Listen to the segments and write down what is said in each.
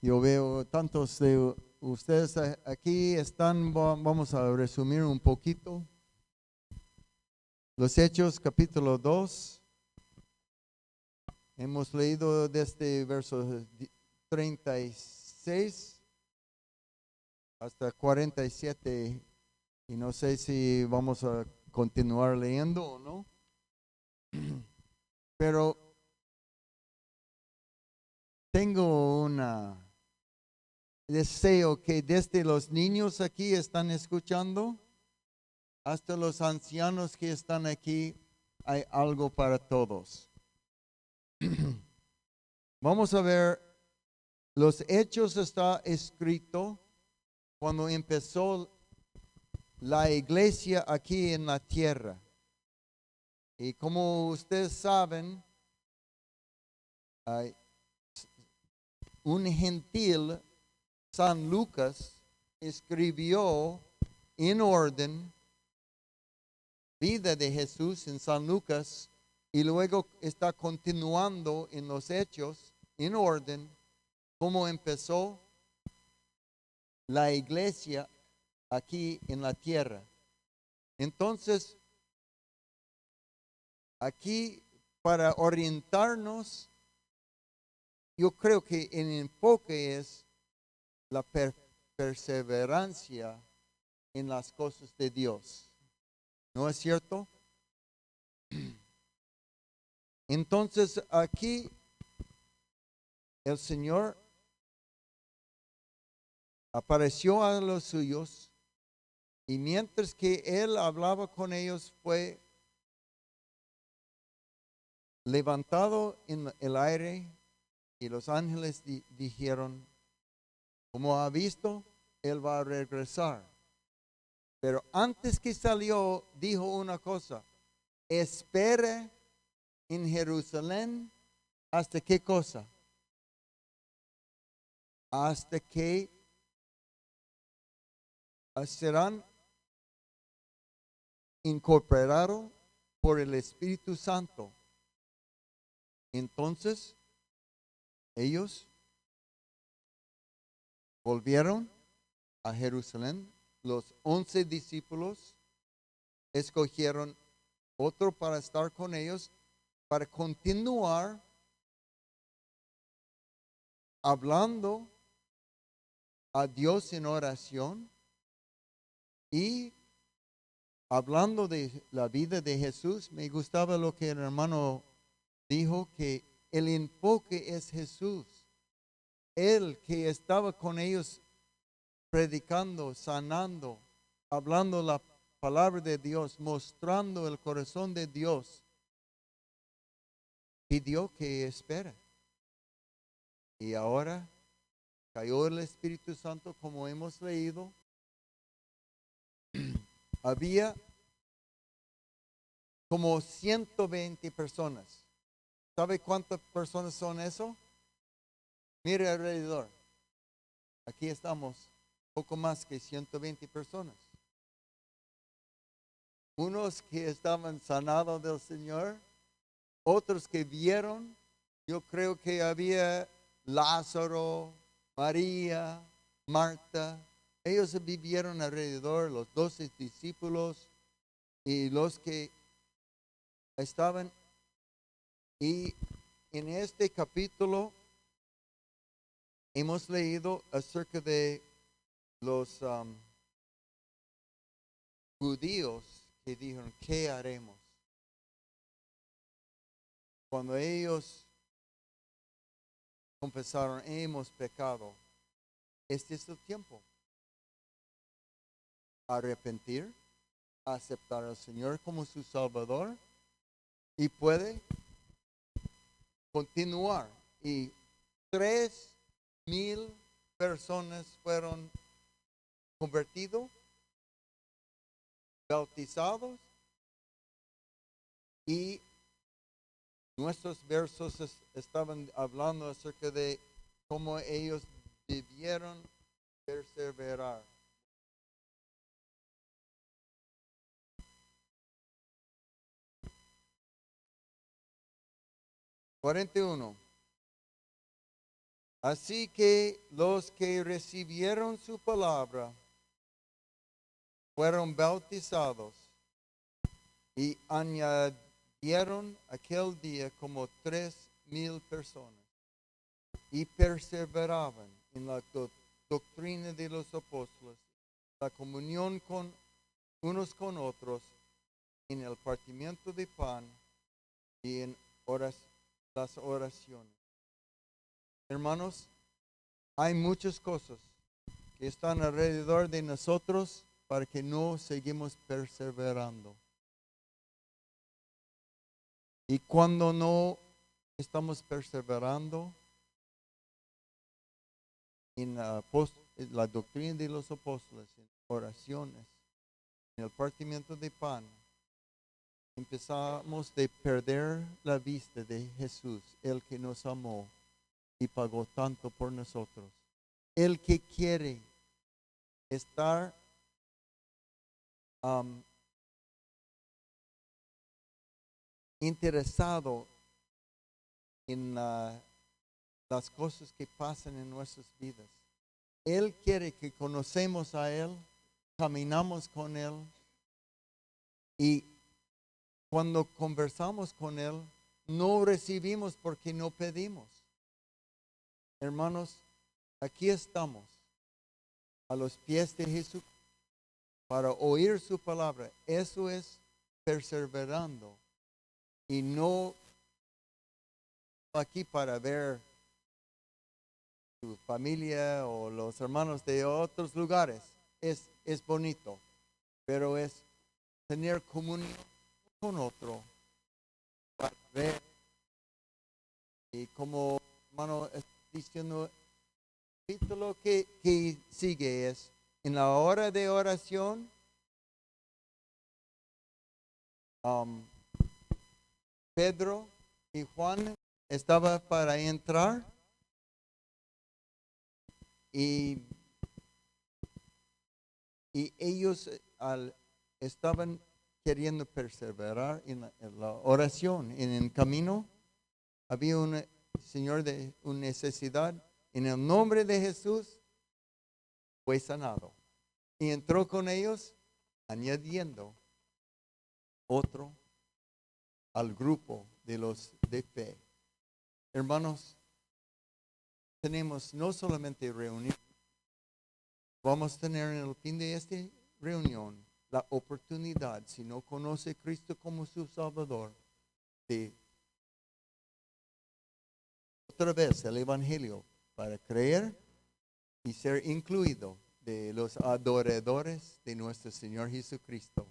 Yo veo tantos de ustedes aquí están, vamos a resumir un poquito. Los Hechos capítulo 2. Hemos leído desde versos 36 hasta 47 y no sé si vamos a continuar leyendo o no. Pero tengo un deseo que desde los niños aquí están escuchando hasta los ancianos que están aquí, hay algo para todos. Vamos a ver, los hechos está escrito cuando empezó la iglesia aquí en la tierra. Y como ustedes saben, hay un gentil, San Lucas, escribió en orden vida de Jesús en San Lucas y luego está continuando en los hechos en orden cómo empezó la iglesia aquí en la tierra. Entonces, aquí para orientarnos, yo creo que el enfoque es la perseverancia en las cosas de Dios. ¿No es cierto? Entonces, aquí el Señor apareció a los suyos y mientras que Él hablaba con ellos fue levantado en el aire y los ángeles dijeron, como ha visto, Él va a regresar. Pero antes que salió, dijo una cosa, espere en Jerusalén hasta qué cosa, hasta que serán incorporados por el Espíritu Santo. Entonces, ellos volvieron a Jerusalén. Los 11 discípulos escogieron otro para estar con ellos, para continuar hablando a Dios en oración y hablando de la vida de Jesús. Me gustaba lo que el hermano dijo, que el enfoque es Jesús. Él que estaba con ellos predicando, sanando, hablando la palabra de Dios, mostrando el corazón de Dios, pidió que espera. Y ahora cayó el Espíritu Santo, como hemos leído. Había como 120 personas. ¿Sabe cuántas personas son eso? Mire alrededor. Aquí estamos, poco más que 120 personas. Unos que estaban sanados del Señor, otros que vieron. Yo creo que había Lázaro, María, Marta. Ellos vivieron alrededor, los 12 discípulos y los que estaban. Y en este capítulo hemos leído acerca de los judíos que dijeron, ¿qué haremos? Cuando ellos confesaron, hemos pecado, este es el tiempo. Arrepentir, aceptar al Señor como su Salvador y puede continuar. Y 3,000 personas fueron convertidos, bautizados, y nuestros versos estaban hablando acerca de cómo ellos debieron perseverar. – 41. Así que los que recibieron su palabra fueron bautizados y añadieron aquel día como 3,000 personas y perseveraban en la doctrina de los apóstoles, la comunión con unos con otros, en el partimiento de pan y en las oraciones. Hermanos, hay muchas cosas que están alrededor de nosotros para que no seguimos perseverando. Y cuando no estamos perseverando en la doctrina de los apóstoles, en oraciones, en el partimiento de pan, empezamos a perder la vista de Jesús, el que nos amó y pagó tanto por nosotros. El que quiere estar interesado en las cosas que pasan en nuestras vidas. Él quiere que conocemos a Él, caminamos con Él y cuando conversamos con Él, no recibimos porque no pedimos. Hermanos, aquí estamos a los pies de Jesús para oír su palabra. Eso es perseverando y no aquí para ver su familia o los hermanos de otros lugares. Es bonito, pero es tener comunión con otro para ver. Y como hermano está diciendo, el título que sigue es en la hora de oración. Pedro y Juan estaban para entrar y ellos estaban queriendo perseverar en la oración. En el camino había un señor de una necesidad. En el nombre de Jesús fue sanado. Y entró con ellos añadiendo otro al grupo de los de fe. Hermanos, tenemos no solamente reunir, vamos a tener en el fin de esta reunión la oportunidad, si no conoce a Cristo como su Salvador, de otra vez el Evangelio para creer y ser incluido de los adoradores de nuestro Señor Jesucristo.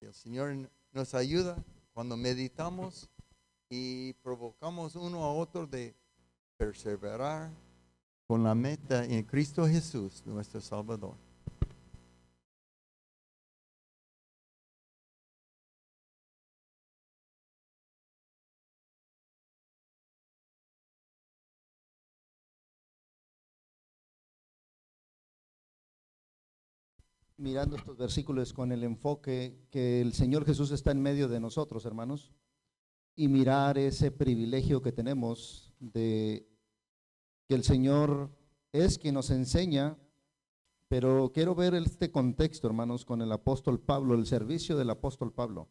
El Señor nos ayuda cuando meditamos y provocamos uno a otro de perseverar con la meta en Cristo Jesús, nuestro Salvador. Mirando estos versículos con el enfoque que el Señor Jesús está en medio de nosotros, hermanos, y mirar ese privilegio que tenemos de que el Señor es quien nos enseña, pero quiero ver este contexto, hermanos, con el apóstol Pablo, el servicio del apóstol Pablo.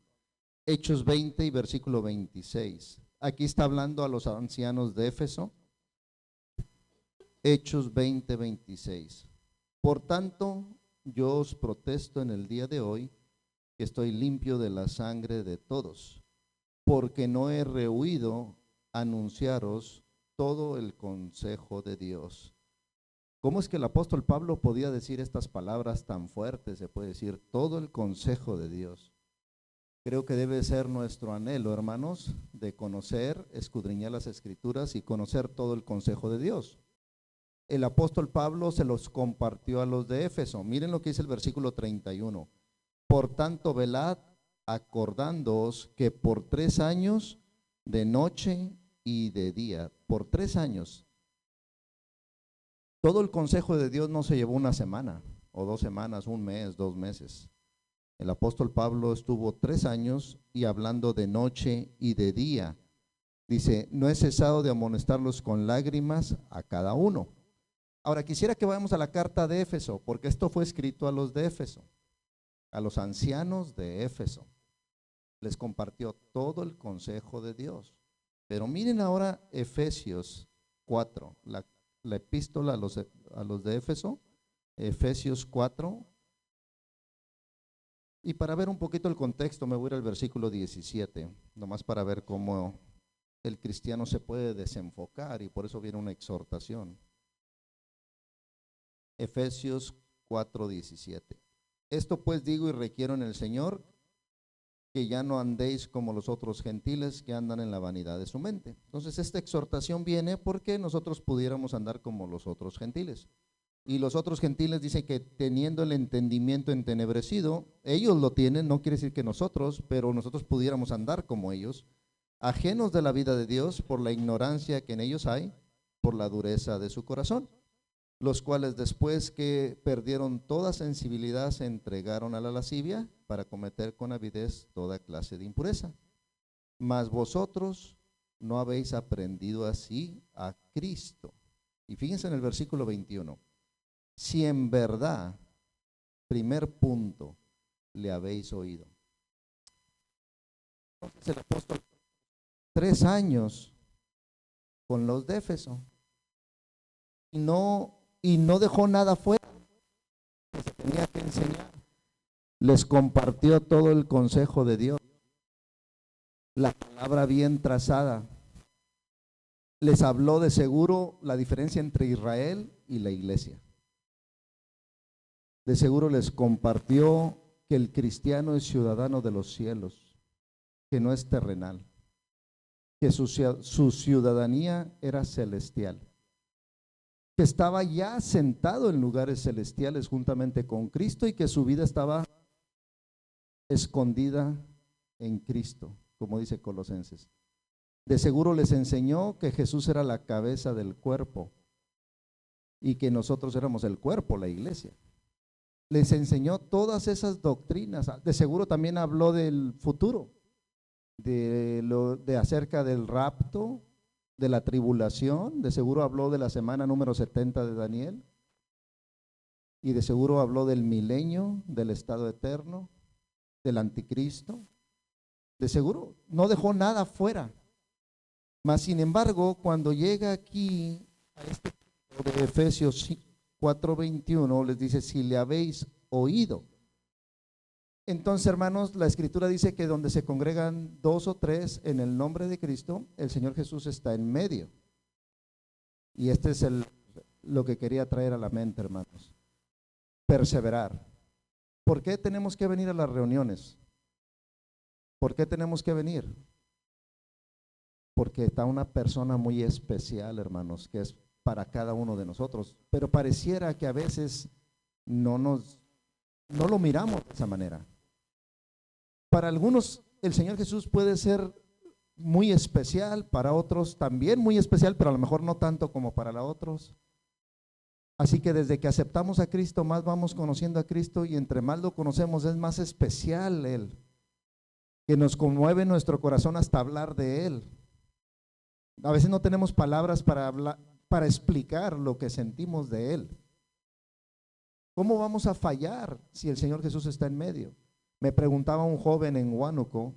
Hechos 20 y versículo 26. Aquí está hablando a los ancianos de Éfeso. Hechos 20, 26. Por tanto, yo os protesto en el día de hoy que estoy limpio de la sangre de todos, porque no he rehuido anunciaros todo el consejo de Dios. ¿Cómo es que el apóstol Pablo podía decir estas palabras tan fuertes? Se puede decir todo el consejo de Dios. Creo que debe ser nuestro anhelo, hermanos, de conocer, escudriñar las Escrituras y conocer todo el consejo de Dios. El apóstol Pablo se los compartió a los de Éfeso. Miren lo que dice el versículo 31. Por tanto, velad, acordándoos que por 3 años, de noche y de día, por 3 años, todo el consejo de Dios no se llevó una semana, o 2 semanas, 1 mes, 2 meses. El apóstol Pablo estuvo 3 años y hablando de noche y de día. Dice, no he cesado de amonestarlos con lágrimas a cada uno. Ahora quisiera que vayamos a la carta de Éfeso, porque esto fue escrito a los de Éfeso, a los ancianos de Éfeso. Les compartió todo el consejo de Dios. Pero miren ahora Efesios 4, la epístola a los de Éfeso, Efesios 4. Y para ver un poquito el contexto, me voy a ir al versículo 17, nomás para ver cómo el cristiano se puede desenfocar, y por eso viene una exhortación. Efesios 4:17. Esto pues digo y requiero en el Señor, que ya no andéis como los otros gentiles que andan en la vanidad de su mente. Entonces esta exhortación viene porque nosotros pudiéramos andar como los otros gentiles. Y los otros gentiles dicen que teniendo el entendimiento entenebrecido, ellos lo tienen, no quiere decir que nosotros, pero nosotros pudiéramos andar como ellos, ajenos de la vida de Dios por la ignorancia que en ellos hay, por la dureza de su corazón, los cuales después que perdieron toda sensibilidad se entregaron a la lascivia para cometer con avidez toda clase de impureza. Mas vosotros no habéis aprendido así a Cristo. Y fíjense en el versículo 21. Si en verdad, primer punto, le habéis oído. Entonces el apóstol 3 años con los de Éfeso y no dejó nada fuera que se tenía que enseñar. Les compartió todo el consejo de Dios, la palabra bien trazada. Les habló de seguro la diferencia entre Israel y la iglesia. De seguro les compartió que el cristiano es ciudadano de los cielos, que no es terrenal, que su ciudadanía era celestial, que estaba ya sentado en lugares celestiales juntamente con Cristo y que su vida estaba escondida en Cristo, como dice Colosenses. De seguro les enseñó que Jesús era la cabeza del cuerpo y que nosotros éramos el cuerpo, la iglesia. Les enseñó todas esas doctrinas. De seguro también habló del futuro, de acerca del rapto, de la tribulación. De seguro habló de la semana número 70 de Daniel. Y de seguro habló del milenio, del estado eterno, del anticristo. De seguro no dejó nada fuera. Mas sin embargo, cuando llega aquí a este de Efesios 4:21, les dice, si le habéis oído. Entonces, hermanos, la escritura dice que donde se congregan 2 o 3 en el nombre de Cristo, el Señor Jesús está en medio. Y este es lo que quería traer a la mente, hermanos. Perseverar. ¿Por qué tenemos que venir a las reuniones? ¿Por qué tenemos que venir? Porque está una persona muy especial, hermanos, que es para cada uno de nosotros, pero pareciera que a veces no lo miramos de esa manera. Para algunos el Señor Jesús puede ser muy especial, para otros también muy especial, pero a lo mejor no tanto como para otros. Así que desde que aceptamos a Cristo, más vamos conociendo a Cristo, y entre más lo conocemos es más especial Él, que nos conmueve nuestro corazón hasta hablar de Él. A veces no tenemos palabras para hablar, para explicar lo que sentimos de Él. ¿Cómo vamos a fallar si el Señor Jesús está en medio? Me preguntaba un joven en Huánuco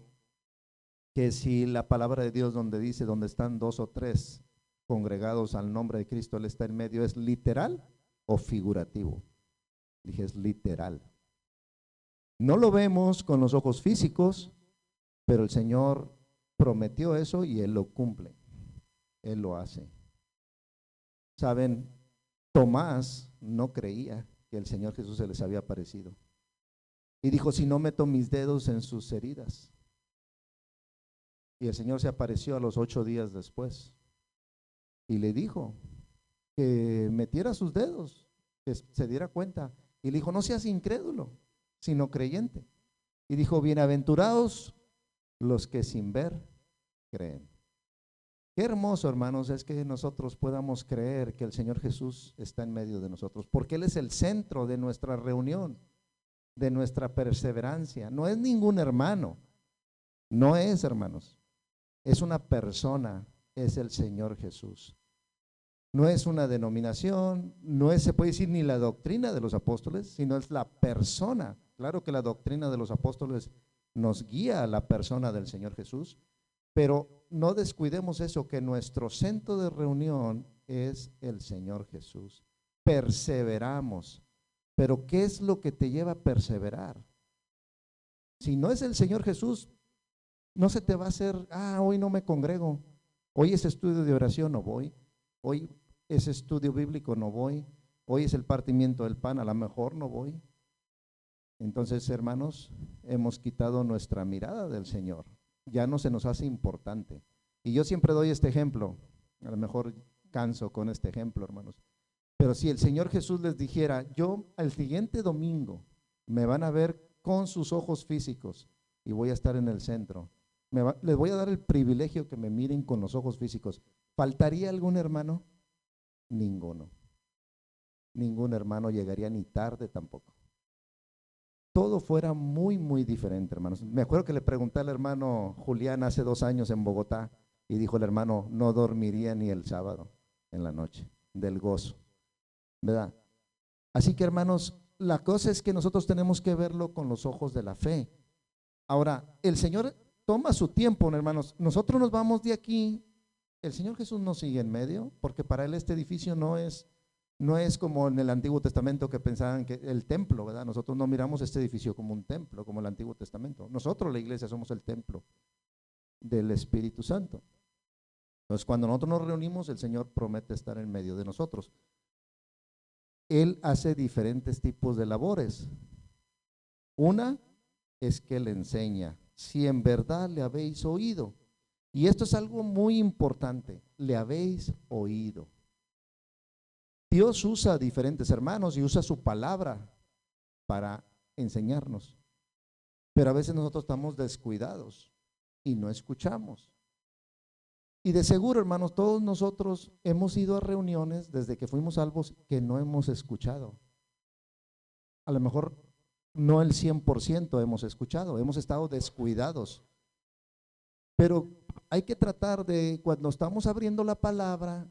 que si la palabra de Dios donde dice, donde están 2 o 3 congregados al nombre de Cristo, Él está en medio, ¿es literal o figurativo? Dije, es literal. No lo vemos con los ojos físicos, pero el Señor prometió eso y Él lo cumple. Él lo hace. Saben, Tomás no creía que el Señor Jesús se les había aparecido. Y dijo, si no meto mis dedos en sus heridas. Y el Señor se apareció a los 8 días después. Y le dijo que metiera sus dedos, que se diera cuenta. Y le dijo, no seas incrédulo, sino creyente. Y dijo, bienaventurados los que sin ver creen. Qué hermoso, hermanos, es que nosotros podamos creer que el Señor Jesús está en medio de nosotros, porque Él es el centro de nuestra reunión, de nuestra perseverancia. No es ningún hermano, no es, hermanos. es una persona, es el Señor Jesús. No es una denominación, no es, se puede decir, ni la doctrina de los apóstoles, sino es la persona. Claro que la doctrina de los apóstoles nos guía a la persona del Señor Jesús, pero no descuidemos eso, que nuestro centro de reunión es el Señor Jesús. Perseveramos. Pero ¿qué es lo que te lleva a perseverar? Si no es el Señor Jesús, no se te va a hacer, hoy no me congrego, hoy es estudio de oración, no voy, hoy es estudio bíblico, no voy, hoy es el partimiento del pan, a lo mejor no voy. Entonces, hermanos, hemos quitado nuestra mirada del Señor, ya no se nos hace importante. Y yo siempre doy este ejemplo, a lo mejor canso con este ejemplo, hermanos, pero si el Señor Jesús les dijera, yo al siguiente domingo me van a ver con sus ojos físicos y voy a estar en el centro, les voy a dar el privilegio que me miren con los ojos físicos, ¿faltaría algún hermano? Ninguno. Ningún hermano llegaría ni tarde tampoco. Todo fuera muy, muy diferente, hermanos. Me acuerdo que le pregunté al hermano Julián hace 2 años en Bogotá y dijo el hermano, no dormiría ni el sábado en la noche, del gozo, ¿verdad? Así que, hermanos, la cosa es que nosotros tenemos que verlo con los ojos de la fe. Ahora, el Señor toma su tiempo, hermanos. Nosotros nos vamos de aquí, el Señor Jesús nos sigue en medio, porque para Él este edificio no es como en el Antiguo Testamento que pensaban que el templo, ¿verdad? Nosotros no miramos este edificio como un templo, como el Antiguo Testamento. Nosotros, la iglesia, somos el templo del Espíritu Santo. Entonces, cuando nosotros nos reunimos, el Señor promete estar en medio de nosotros. Él hace diferentes tipos de labores. Una es que Él enseña, si en verdad le habéis oído. Y esto es algo muy importante, le habéis oído. Dios usa a diferentes hermanos y usa su palabra para enseñarnos. Pero a veces nosotros estamos descuidados y no escuchamos. Y de seguro, hermanos, todos nosotros hemos ido a reuniones desde que fuimos salvos que no hemos escuchado. A lo mejor no el 100% hemos escuchado, hemos estado descuidados. Pero hay que tratar de, cuando estamos abriendo la palabra,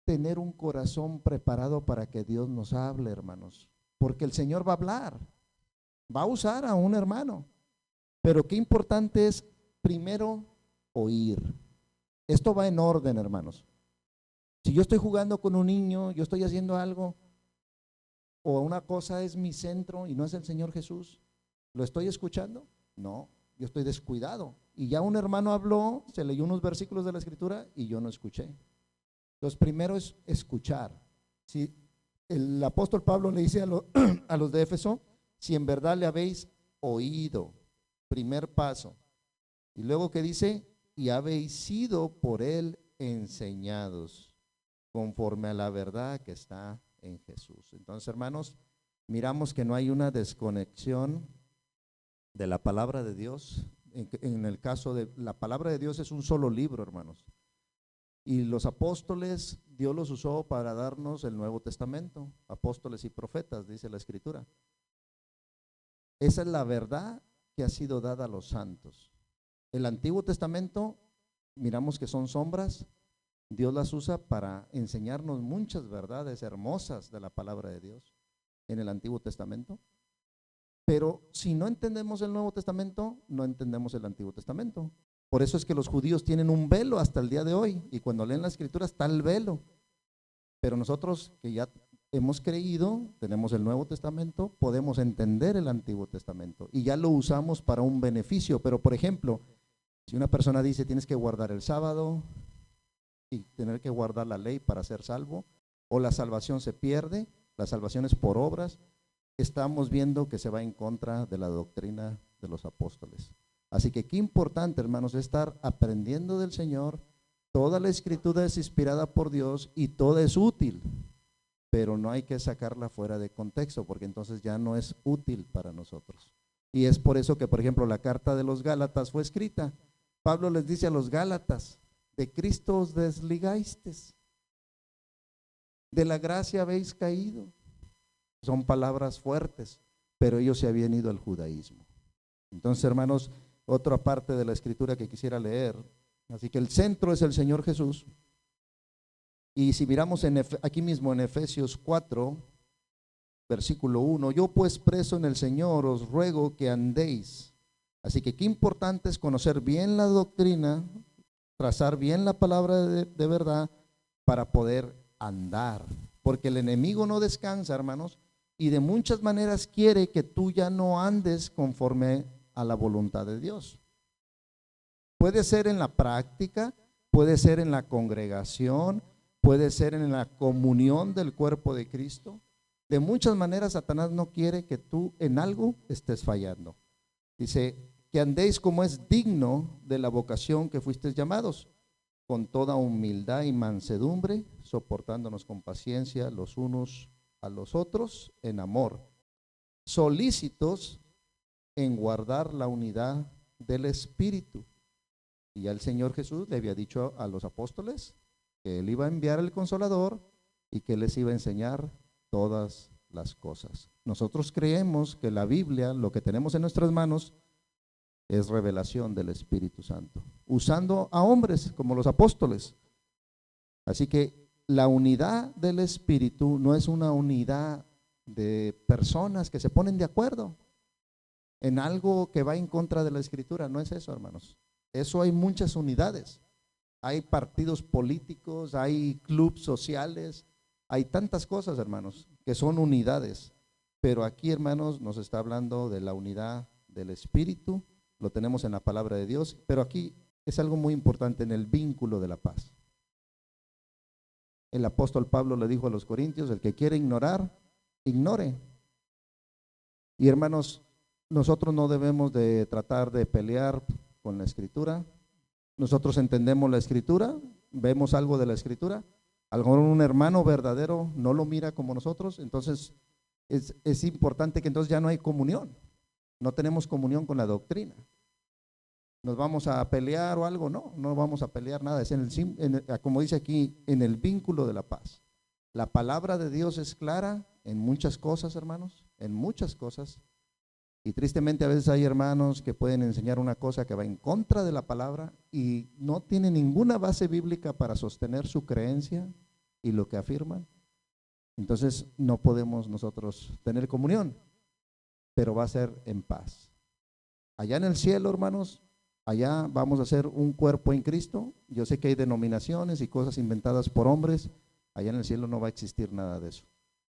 tener un corazón preparado para que Dios nos hable, hermanos. Porque el Señor va a hablar, va a usar a un hermano. Pero qué importante es primero oír. Esto va en orden, hermanos. Si yo estoy jugando con un niño, yo estoy haciendo algo, o una cosa es mi centro y no es el Señor Jesús, ¿lo estoy escuchando? No, yo estoy descuidado. Y ya un hermano habló, se leyó unos versículos de la Escritura y yo no escuché. Entonces, primero es escuchar. Si el apóstol Pablo le dice a los de Éfeso, si en verdad le habéis oído, primer paso. Y luego que dice, y habéis sido por él enseñados conforme a la verdad que está en Jesús. Entonces, hermanos, miramos que no hay una desconexión de la palabra de Dios. En el caso de la palabra de Dios es un solo libro, hermanos. Y los apóstoles, Dios los usó para darnos el Nuevo Testamento, apóstoles y profetas, dice la Escritura. Esa es la verdad que ha sido dada a los santos. El Antiguo Testamento, miramos que son sombras, Dios las usa para enseñarnos muchas verdades hermosas de la palabra de Dios en el Antiguo Testamento. Pero si no entendemos el Nuevo Testamento, no entendemos el Antiguo Testamento. Por eso es que los judíos tienen un velo hasta el día de hoy, y cuando leen la Escritura está el velo. Pero nosotros que ya hemos creído, tenemos el Nuevo Testamento, podemos entender el Antiguo Testamento y ya lo usamos para un beneficio. Pero por ejemplo, si una persona dice tienes que guardar el sábado y tener que guardar la ley para ser salvo, o la salvación se pierde, la salvación es por obras, estamos viendo que se va en contra de la doctrina de los apóstoles. Así que qué importante, hermanos, estar aprendiendo del Señor. Toda la Escritura es inspirada por Dios y toda es útil, pero no hay que sacarla fuera de contexto, porque entonces ya no es útil para nosotros. Y es por eso que, por ejemplo, la carta de los Gálatas fue escrita. Pablo les dice a los Gálatas, de Cristo os desligasteis, de la gracia habéis caído. Son palabras fuertes, pero ellos se habían ido al judaísmo. Entonces, hermanos, otra parte de la Escritura que quisiera leer Así que el centro es el Señor Jesús. Y si miramos aquí mismo en Efesios 4, versículo 1, yo pues preso en el Señor os ruego que andéis. Así que qué importante es conocer bien la doctrina, trazar bien la palabra de verdad para poder andar. Porque el enemigo no descansa, hermanos, y de muchas maneras quiere que tú ya no andes conforme a la voluntad de Dios. Puede ser en la práctica, puede ser en la congregación, puede ser en la comunión del cuerpo de Cristo. De muchas maneras Satanás no quiere que tú en algo estés fallando. Dice que andéis como es digno de la vocación que fuisteis llamados, con toda humildad y mansedumbre, soportándonos con paciencia los unos a los otros en amor, solícitos en guardar la unidad del Espíritu. Y ya el Señor Jesús le había dicho a los apóstoles que Él iba a enviar el Consolador y que les iba a enseñar todas las cosas. Nosotros creemos que la Biblia, lo que tenemos en nuestras manos, es revelación del Espíritu Santo, usando a hombres como los apóstoles. Así que la unidad del Espíritu no es una unidad de personas que se ponen de acuerdo en algo que va en contra de la Escritura. No es eso, hermanos. Eso hay muchas unidades. Hay partidos políticos, hay clubes sociales, hay tantas cosas, hermanos, que son unidades. Pero aquí, hermanos, nos está hablando de la unidad del Espíritu. Lo tenemos en la palabra de Dios, pero aquí es algo muy importante en el vínculo de la paz. El apóstol Pablo le dijo a los corintios: el que quiere ignorar, ignore. Y hermanos, nosotros no debemos de tratar de pelear con la Escritura. Nosotros entendemos la Escritura, vemos algo de la Escritura. A lo mejor un hermano verdadero no lo mira como nosotros, entonces es importante que entonces ya no hay comunión. No tenemos comunión con la doctrina. ¿Nos vamos a pelear o algo? No, no vamos a pelear nada. Es como dice aquí, en el vínculo de la paz. La palabra de Dios es clara en muchas cosas, hermanos, en muchas cosas. Y tristemente a veces hay hermanos que pueden enseñar una cosa que va en contra de la palabra y no tienen ninguna base bíblica para sostener su creencia y lo que afirman. Entonces no podemos nosotros tener comunión, pero va a ser en paz. Allá en el cielo, hermanos, allá vamos a ser un cuerpo en Cristo. Yo sé que hay denominaciones y cosas inventadas por hombres. Allá en el cielo no va a existir nada de eso.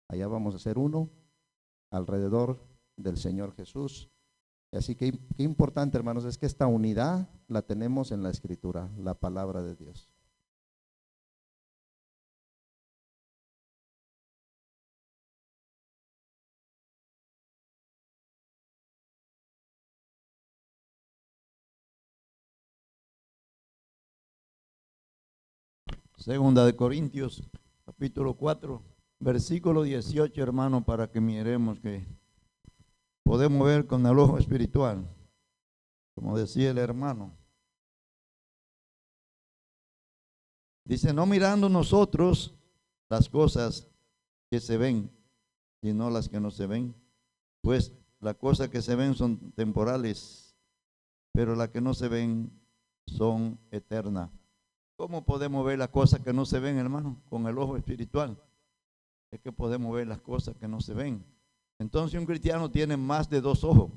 Allá vamos a ser uno alrededor del Señor Jesús. Así que qué importante, hermanos, es que esta unidad la tenemos en la Escritura, la palabra de Dios. Segunda de Corintios, capítulo 4, versículo 18, hermano, para que miremos que podemos ver con el ojo espiritual, como decía el hermano. Dice: no mirando nosotros las cosas que se ven, sino las que no se ven. Pues las cosas que se ven son temporales, pero las que no se ven son eternas. ¿Cómo podemos ver las cosas que no se ven, hermano? Con el ojo espiritual. Es que podemos ver las cosas que no se ven. Entonces un cristiano tiene más de dos ojos.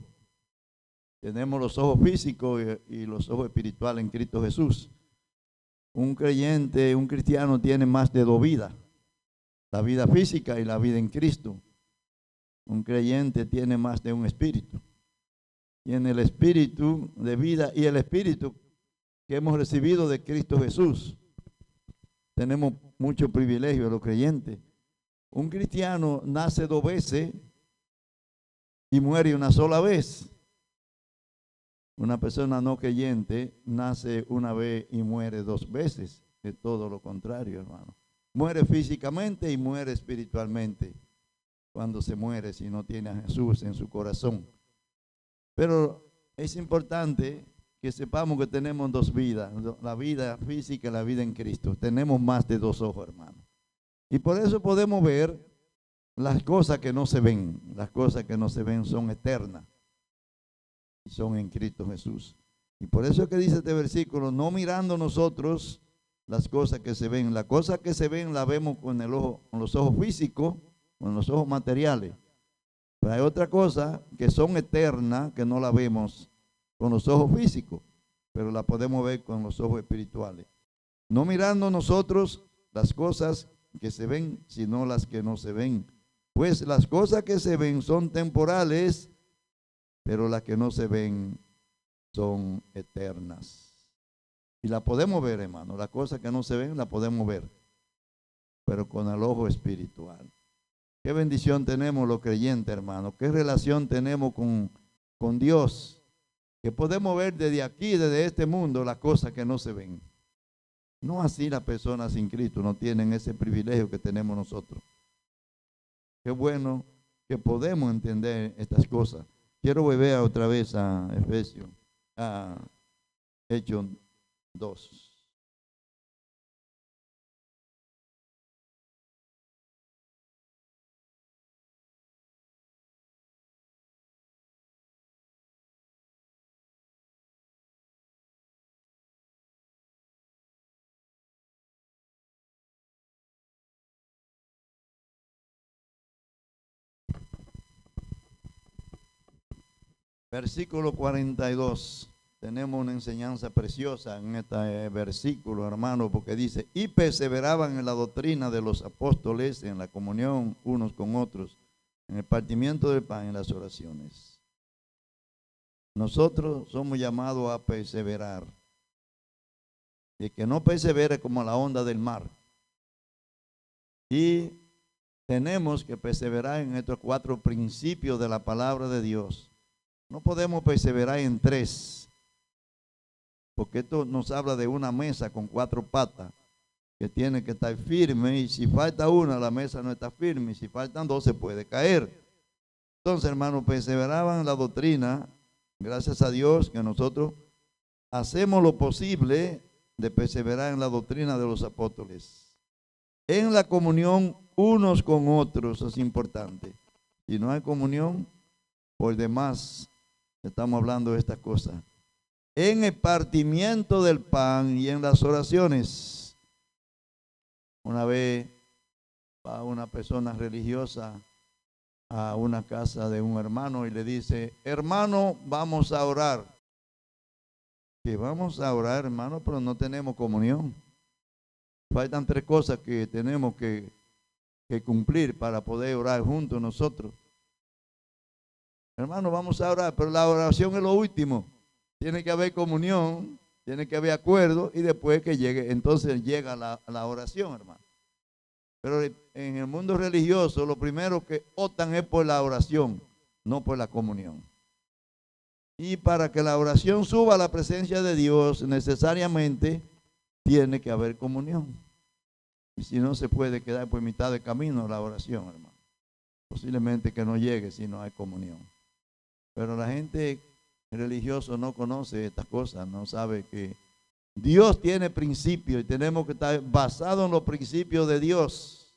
Tenemos los ojos físicos y los ojos espirituales en Cristo Jesús. Un creyente, un cristiano tiene más de dos vidas. La vida física y la vida en Cristo. Un creyente tiene más de un espíritu. Tiene el espíritu de vida y el espíritu que hemos recibido de Cristo Jesús. Tenemos mucho privilegio los creyentes. Un cristiano nace dos veces y muere una sola vez. Una persona no creyente nace una vez y muere dos veces. Es todo lo contrario, hermano. Muere físicamente y muere espiritualmente. Cuando se muere, si no tiene a Jesús en su corazón. Pero es importante que sepamos que tenemos dos vidas, la vida física y la vida en Cristo. Tenemos más de dos ojos, hermano. Y por eso podemos ver las cosas que no se ven. Las cosas que no se ven son eternas y son en Cristo Jesús. Y por eso es que dice este versículo, no mirando nosotros las cosas que se ven. Las cosas que se ven las vemos con el ojo, con los ojos físicos, con los ojos materiales. Pero hay otra cosa que son eternas, que no la vemos con los ojos físicos, pero la podemos ver con los ojos espirituales. No mirando nosotros las cosas que se ven, sino las que no se ven. Pues las cosas que se ven son temporales, pero las que no se ven son eternas. Y la podemos ver, hermano. Las cosas que no se ven, la podemos ver, pero con el ojo espiritual. Qué bendición tenemos los creyentes, hermano. Qué relación tenemos con Dios, que podemos ver desde aquí, desde este mundo, las cosas que no se ven. No así las personas sin Cristo no tienen ese privilegio que tenemos nosotros. Qué bueno que podemos entender estas cosas. Quiero volver otra vez a Efesios, a Hechos 2. Versículo 42. Tenemos una enseñanza preciosa en este versículo, hermano, porque dice, y perseveraban en la doctrina de los apóstoles, en la comunión unos con otros, en el partimiento del pan y en las oraciones. Nosotros somos llamados a perseverar. Y que no persevere como la onda del mar. Y tenemos que perseverar en estos 4 principios de la palabra de Dios. No podemos perseverar en 3, porque esto nos habla de una mesa con 4 patas que tiene que estar firme, y si falta una, la mesa no está firme, y si faltan 2 se puede caer. Entonces, hermanos, perseveraban en la doctrina. Gracias a Dios que nosotros hacemos lo posible de perseverar en la doctrina de los apóstoles. En la comunión unos con otros, eso es importante. Si no hay comunión, por demás estamos hablando de estas cosas. En el partimiento del pan y en las oraciones. Una vez va una persona religiosa a una casa de un hermano y le dice, hermano, vamos a orar. Que vamos a orar, hermano, pero no tenemos comunión. Faltan 3 cosas que tenemos que cumplir para poder orar juntos nosotros. Hermano, vamos a orar, pero la oración es lo último. Tiene que haber comunión, tiene que haber acuerdo, y después que llegue, entonces llega la oración, hermano. Pero en el mundo religioso, lo primero que optan es por la oración, no por la comunión. Y para que la oración suba a la presencia de Dios, necesariamente tiene que haber comunión. Y si no, se puede quedar por mitad de camino la oración, hermano. Posiblemente que no llegue si no hay comunión. Pero la gente religiosa no conoce estas cosas, no sabe que Dios tiene principios y tenemos que estar basados en los principios de Dios.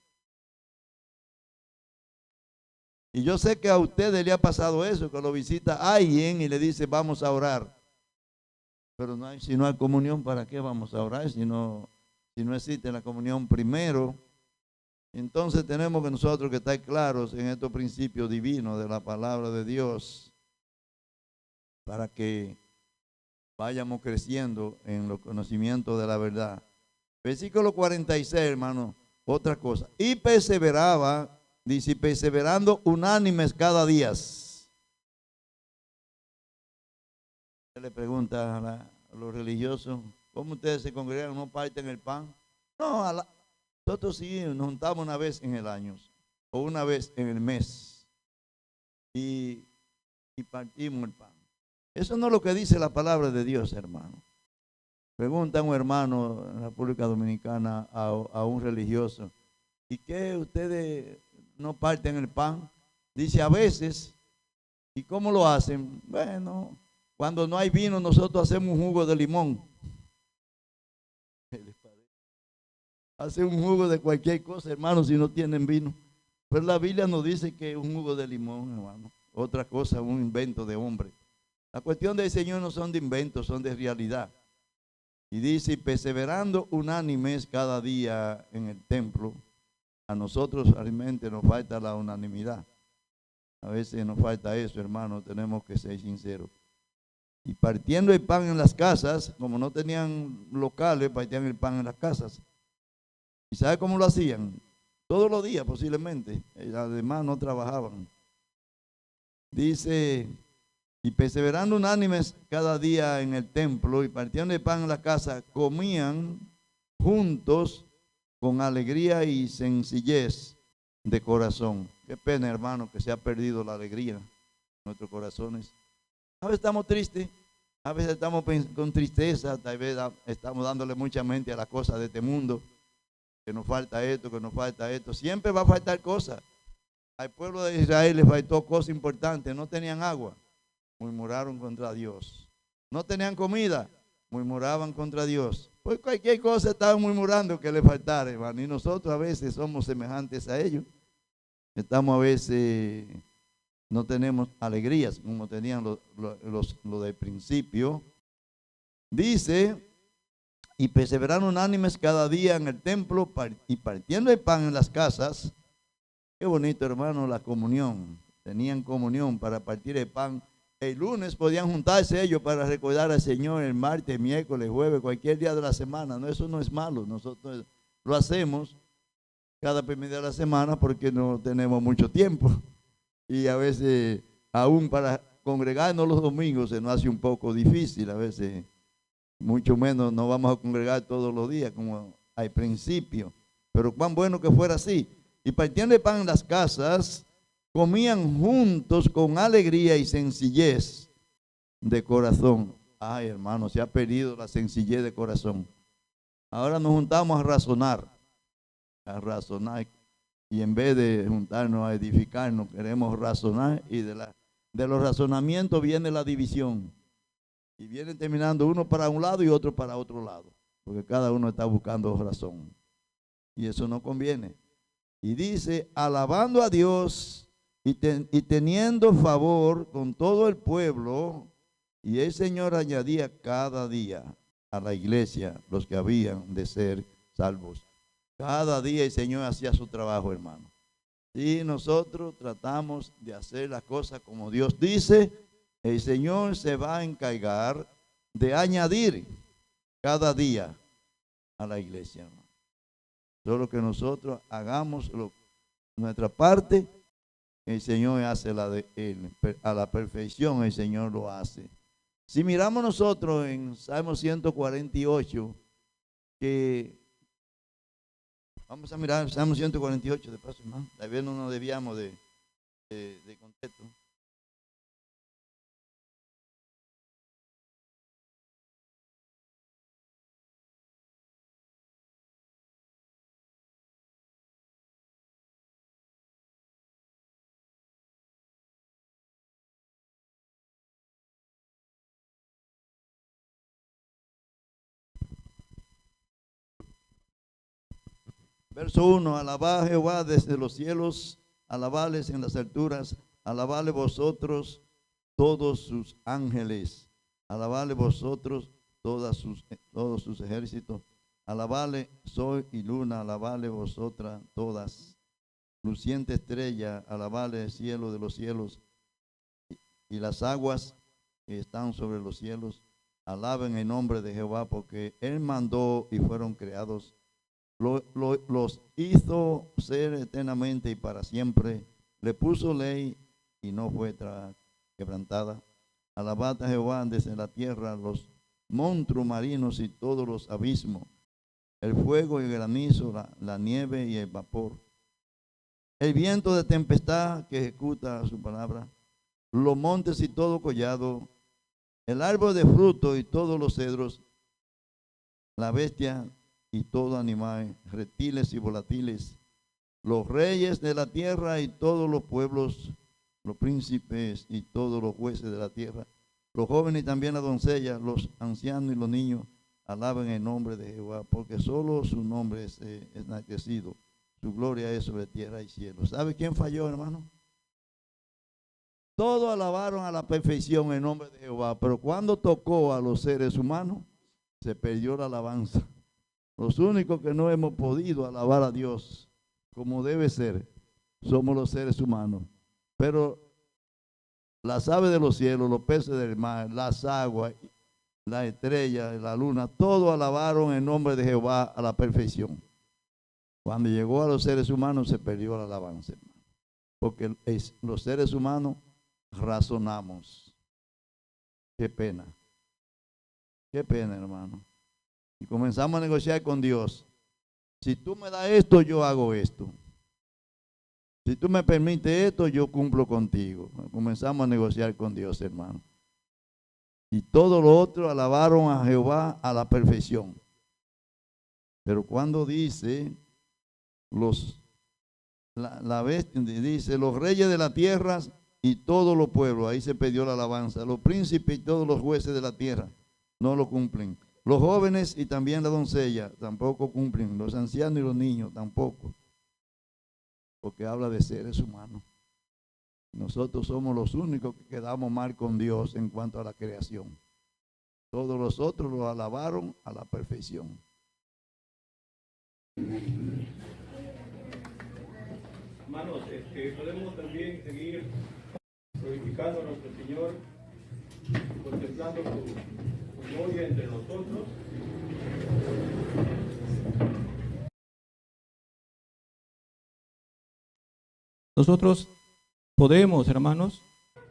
Y yo sé que a ustedes le ha pasado eso, que lo visita alguien y le dice vamos a orar. Pero si no hay comunión, ¿para qué vamos a orar? Si no existe la comunión primero. Entonces tenemos que nosotros que estar claros en estos principios divinos de la palabra de Dios, para que vayamos creciendo en los conocimientos de la verdad. Versículo 46, hermano, otra cosa. Y perseveraba, dice, perseverando unánimes cada día. Le pregunta a los religiosos, ¿cómo ustedes se congregan? ¿No parten el pan? No, nosotros sí nos juntamos una vez en el año o una vez en el mes y partimos el pan. Eso no es lo que dice la palabra de Dios, hermano. Pregunta un hermano en la República Dominicana a un religioso, ¿y qué ustedes no parten el pan? Dice, a veces. ¿Y cómo lo hacen? Bueno, cuando no hay vino, nosotros hacemos un jugo de limón. Hace un jugo de cualquier cosa, hermano, si no tienen vino. Pero la Biblia nos dice que es un jugo de limón, hermano. Otra cosa, un invento de hombre. La cuestión del Señor no son de inventos, son de realidad. Y dice, perseverando unánimes cada día en el templo. A nosotros realmente nos falta la unanimidad. A veces nos falta eso, hermano, tenemos que ser sinceros. Y partiendo el pan en las casas, como no tenían locales, partían el pan en las casas. ¿Y sabe cómo lo hacían? Todos los días posiblemente. Además no trabajaban. Dice, y perseverando unánimes cada día en el templo y partiendo el pan en la casa, comían juntos con alegría y sencillez de corazón. Qué pena, hermano, que se ha perdido la alegría en nuestros corazones. A veces estamos tristes, a veces estamos con tristeza, tal vez estamos dándole mucha mente a las cosas de este mundo, que nos falta esto, que nos falta esto. Siempre va a faltar cosas. Al pueblo de Israel les faltó cosas importantes, no tenían agua, murmuraron contra Dios. No tenían comida, murmuraban contra Dios. Pues cualquier cosa estaban murmurando que le faltara, hermano. Y nosotros a veces somos semejantes a ellos. Estamos a veces, no tenemos alegrías como tenían los del principio. Dice, y perseveraron unánimes cada día en el templo y partiendo el pan en las casas. Qué bonito, hermano, la comunión. Tenían comunión para partir el pan. El lunes podían juntarse ellos para recordar al Señor el martes, miércoles, jueves, cualquier día de la semana. No, eso no es malo. Nosotros lo hacemos cada primer día de la semana porque no tenemos mucho tiempo. Y a veces, aún para congregarnos los domingos, se nos hace un poco difícil. A veces, mucho menos nos vamos a congregar todos los días, como al principio. Pero cuán bueno que fuera así. Y partiendo el pan en las casas, comían juntos con alegría y sencillez de corazón. Ay, hermano, se ha perdido la sencillez de corazón. Ahora nos juntamos a razonar. Y en vez de juntarnos a edificarnos, queremos razonar. Y de los razonamientos viene la división. Y vienen terminando uno para un lado y otro para otro lado. Porque cada uno está buscando razón. Y eso no conviene. Y dice, alabando a Dios y teniendo favor con todo el pueblo, y el Señor añadía cada día a la iglesia los que habían de ser salvos. Cada día el Señor hacía su trabajo, hermano. Si nosotros tratamos de hacer las cosas como Dios dice, el Señor se va a encargar de añadir cada día a la iglesia, hermano. Solo que nosotros hagamos nuestra parte, el Señor hace la de él. A la perfección el Señor lo hace. Si miramos nosotros en Salmo 148, que vamos a mirar Salmo 148 de paso, hermano. Tal vez no nos debíamos de contexto. Verso 1, alabad a Jehová desde los cielos, alabadles en las alturas, alabadle vosotros todos sus ángeles, alabadle vosotros todos sus ejércitos, alabadle sol y luna, alabadle vosotras todas, luciente estrella, alabadle el cielo de los cielos y las aguas que están sobre los cielos, alaben el nombre de Jehová porque Él mandó y fueron creados. Los hizo ser eternamente y para siempre. Le puso ley y no fue quebrantada. Alabad a Jehová desde la tierra, los monstruos marinos y todos los abismos, el fuego y el granizo, la nieve y el vapor, el viento de tempestad que ejecuta su palabra, los montes y todo collado, el árbol de fruto y todos los cedros, la bestia y todo animal, reptiles y volátiles, los reyes de la tierra y todos los pueblos, los príncipes y todos los jueces de la tierra, los jóvenes y también las doncellas, los ancianos y los niños, alaben el nombre de Jehová, porque solo su nombre es enaltecido, su gloria es sobre tierra y cielo. ¿Sabe quién falló, hermano? Todos alabaron a la perfección el nombre de Jehová, pero cuando tocó a los seres humanos, se perdió la alabanza. Los únicos que no hemos podido alabar a Dios como debe ser, somos los seres humanos. Pero las aves de los cielos, los peces del mar, las aguas, las estrellas, la luna, todos alabaron el nombre de Jehová a la perfección. Cuando llegó a los seres humanos se perdió la alabanza, hermano. Porque los seres humanos razonamos. Qué pena, hermano. Y comenzamos a negociar con Dios. Si tú me das esto, yo hago esto. Si tú me permites esto, yo cumplo contigo. Comenzamos a negociar con Dios, hermano. Y todo lo otro alabaron a Jehová a la perfección. Pero cuando dice la bestia, dice los reyes de la tierra y todos los pueblos, ahí se perdió la alabanza. Los príncipes y todos los jueces de la tierra no lo cumplen. Los jóvenes y también la doncella tampoco cumplen. Los ancianos y los niños tampoco. Porque habla de seres humanos. Nosotros somos los únicos que quedamos mal con Dios en cuanto a la creación. Todos los otros lo alabaron a la perfección. Hermanos, podemos también seguir glorificando a nuestro Señor, contemplando su gloria entre nosotros. Nosotros podemos, hermanos,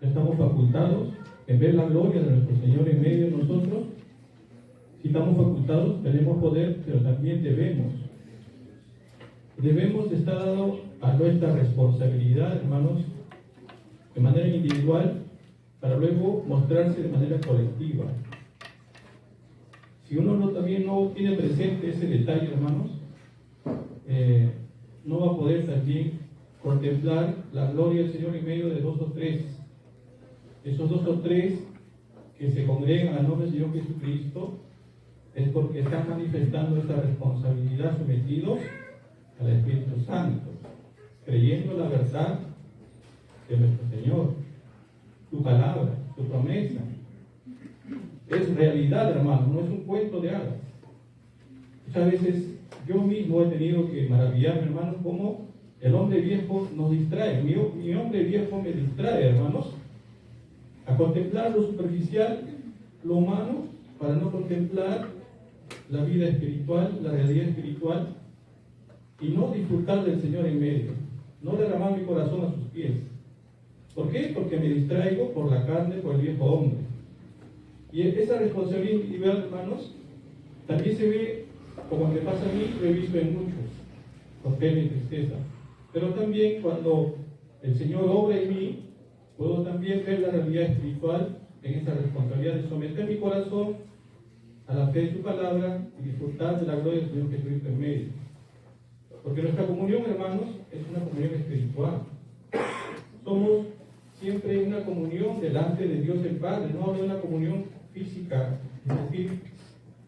estamos facultados en ver la gloria de nuestro Señor en medio de nosotros. Si estamos facultados, tenemos poder, pero también debemos estar dados a nuestra responsabilidad, hermanos, de manera individual, para luego mostrarse de manera colectiva. Si uno también no tiene presente ese detalle, hermanos, no va a poder también contemplar la gloria del Señor en medio de dos o tres. Esos dos o tres que se congregan al nombre del Señor Jesucristo es porque están manifestando esta responsabilidad sometidos al Espíritu Santo, creyendo la verdad de nuestro Señor, su palabra, su promesa. Es realidad, hermano, no es un cuento de hadas. Muchas veces yo mismo he tenido que maravillarme, hermanos, cómo el hombre viejo nos distrae. Mi hombre viejo me distrae, hermanos, a contemplar lo superficial, lo humano, para no contemplar la vida espiritual, la realidad espiritual, y no disfrutar del Señor en medio, no derramar mi corazón a sus pies. ¿Por qué? Porque me distraigo por la carne, por el viejo hombre. Y esa responsabilidad individual, hermanos, también se ve, como me pasa a mí, lo he visto en muchos, con pena y tristeza. Pero también cuando el Señor obra en mí, puedo también ver la realidad espiritual en esa responsabilidad de someter mi corazón a la fe de su palabra y disfrutar de la gloria del Señor Jesucristo en medio. Porque nuestra comunión, hermanos, es una comunión espiritual. Somos siempre una comunión delante de Dios el Padre, no hablo de una comunión física, es decir,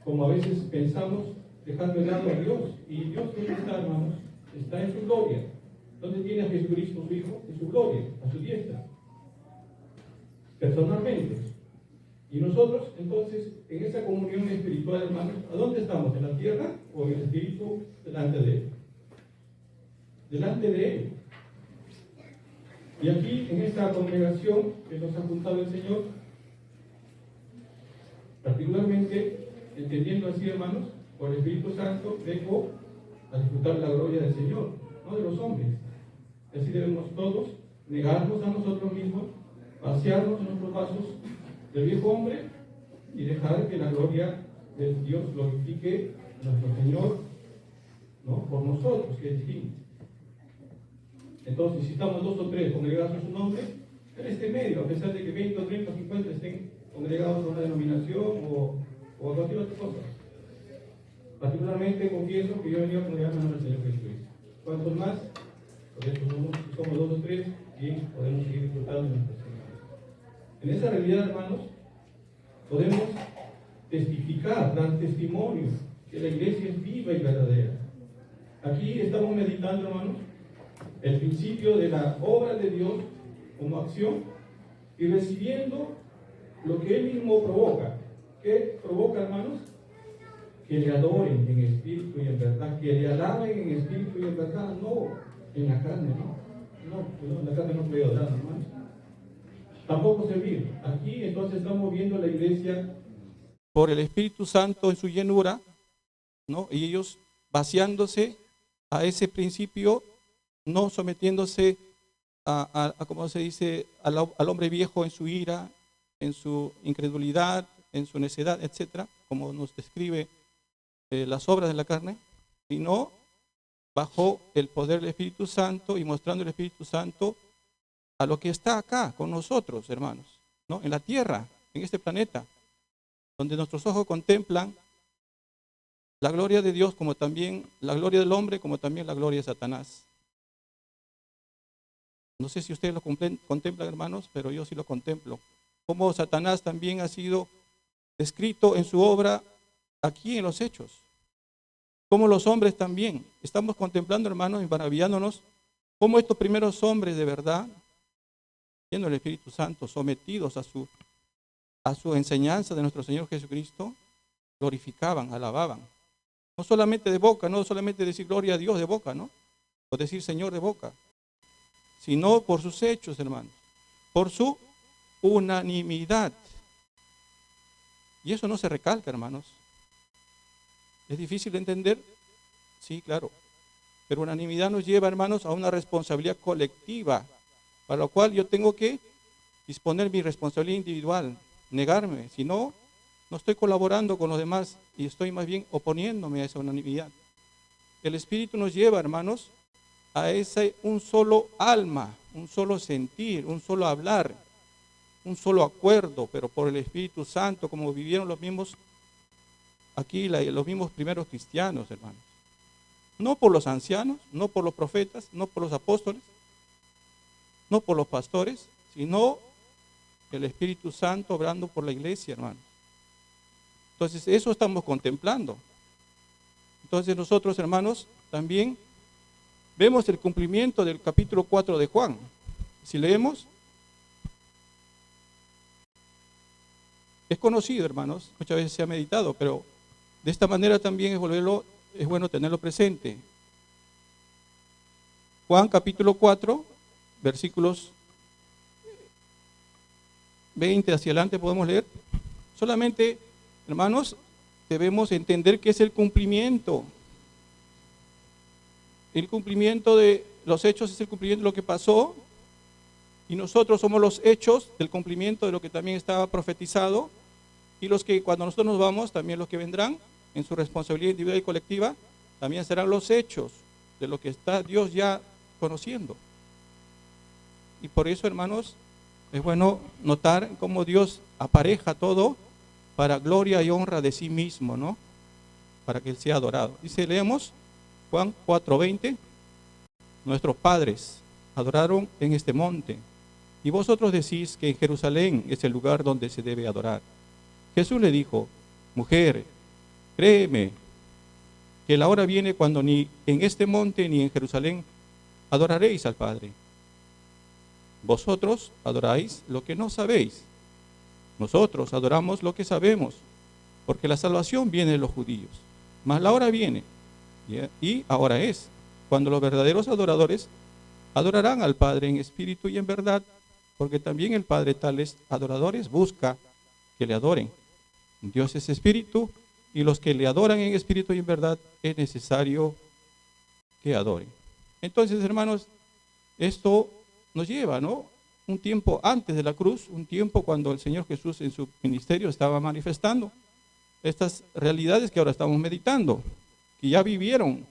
como a veces pensamos, dejando de lado a Dios. Y Dios, ¿dónde está, hermanos? Está en su gloria. ¿Dónde tiene a Jesucristo su Hijo? En su gloria, a su diestra. Personalmente. Y nosotros, entonces, en esa comunión espiritual, hermanos, ¿a dónde estamos? ¿En la tierra o en el Espíritu delante de Él? Delante de Él. Y aquí, en esta congregación que nos ha juntado el Señor, particularmente, entendiendo así, hermanos, por el Espíritu Santo, vengo a disfrutar la gloria del Señor, no de los hombres. Así debemos todos negarnos a nosotros mismos, vaciarnos en nuestros vasos del viejo hombre y dejar que la gloria de Dios glorifique a nuestro Señor, ¿no? Por nosotros, que es digno. Entonces, si estamos dos o tres congregados en su nombre, en este medio, a pesar de que 20 o 30 o 50 estén congregados en una denominación o a cualquier otra cosa. Particularmente confieso que yo he venido a congregarme en nombre del Señor Jesucristo. Cuantos más, por eso somos dos o tres, y podemos seguir disfrutando de nuestra Señor. En esa realidad, hermanos, podemos testificar, dar testimonio que la iglesia es viva y verdadera. Aquí estamos meditando, hermanos, el principio de la obra de Dios como acción y recibiendo lo que Él mismo provoca. ¿Qué provoca, hermanos? Que le adoren en espíritu y en verdad, que le alaben en espíritu y en verdad, no en la carne, no, en la carne no puede adorar, hermanos. Tampoco servir. Aquí entonces estamos viendo la iglesia por el Espíritu Santo en su llenura, ¿no? Y ellos vaciándose a ese principio, no sometiéndose como se dice, al hombre viejo en su ira, en su incredulidad, en su necedad, etcétera, como nos describe las obras de la carne, sino bajo el poder del Espíritu Santo y mostrando el Espíritu Santo a lo que está acá con nosotros, hermanos, ¿no? En la tierra, en este planeta, donde nuestros ojos contemplan la gloria de Dios, como también la gloria del hombre, como también la gloria de Satanás. No sé si ustedes lo contemplan, hermanos, pero yo sí lo contemplo. Como Satanás también ha sido descrito en su obra aquí en los Hechos. Como los hombres también. Estamos contemplando, hermanos, y maravillándonos cómo estos primeros hombres de verdad, siendo el Espíritu Santo, sometidos a su enseñanza de nuestro Señor Jesucristo, glorificaban, alababan. No solamente de boca, no solamente decir gloria a Dios de boca, ¿no? O decir Señor de boca, sino por sus hechos, hermanos, por su unanimidad. Y eso no se recalca, hermanos. ¿Es difícil de entender? Sí, claro. Pero unanimidad nos lleva, hermanos, a una responsabilidad colectiva, para lo cual yo tengo que disponer mi responsabilidad individual, negarme, si no, no estoy colaborando con los demás y estoy más bien oponiéndome a esa unanimidad. El Espíritu nos lleva, hermanos, a ese un solo alma, un solo sentir, un solo hablar, un solo acuerdo, pero por el Espíritu Santo, como vivieron los mismos aquí, los mismos primeros cristianos, hermanos. No por los ancianos, no por los profetas, no por los apóstoles, no por los pastores, sino el Espíritu Santo obrando por la iglesia, hermanos. Entonces, eso estamos contemplando. Entonces, nosotros, hermanos, también vemos el cumplimiento del capítulo 4 de Juan. Si leemos, es conocido, hermanos, muchas veces se ha meditado, pero de esta manera también es bueno tenerlo presente. Juan capítulo 4, versículos 20 hacia adelante podemos leer. Solamente, hermanos, debemos entender que es el cumplimiento. El cumplimiento de los hechos es el cumplimiento de lo que pasó, y nosotros somos los hechos del cumplimiento de lo que también estaba profetizado, y los que cuando nosotros nos vamos, también los que vendrán en su responsabilidad individual y colectiva, también serán los hechos de lo que está Dios ya conociendo. Y por eso, hermanos, es bueno notar cómo Dios apareja todo para gloria y honra de sí mismo, ¿no? Para que Él sea adorado. Dice, leemos Juan 4:20, nuestros padres adoraron en este monte, y vosotros decís que en Jerusalén es el lugar donde se debe adorar. Jesús le dijo, mujer, créeme, que la hora viene cuando ni en este monte ni en Jerusalén adoraréis al Padre. Vosotros adoráis lo que no sabéis. Nosotros adoramos lo que sabemos, porque la salvación viene de los judíos. Mas la hora viene, y ahora es, cuando los verdaderos adoradores adorarán al Padre en espíritu y en verdad, porque también el Padre tales adoradores busca que le adoren. Dios es espíritu, y los que le adoran en espíritu y en verdad es necesario que adoren. Entonces, hermanos, esto nos lleva, ¿no? Un tiempo antes de la cruz, un tiempo cuando el Señor Jesús en su ministerio estaba manifestando estas realidades que ahora estamos meditando, que ya vivieron,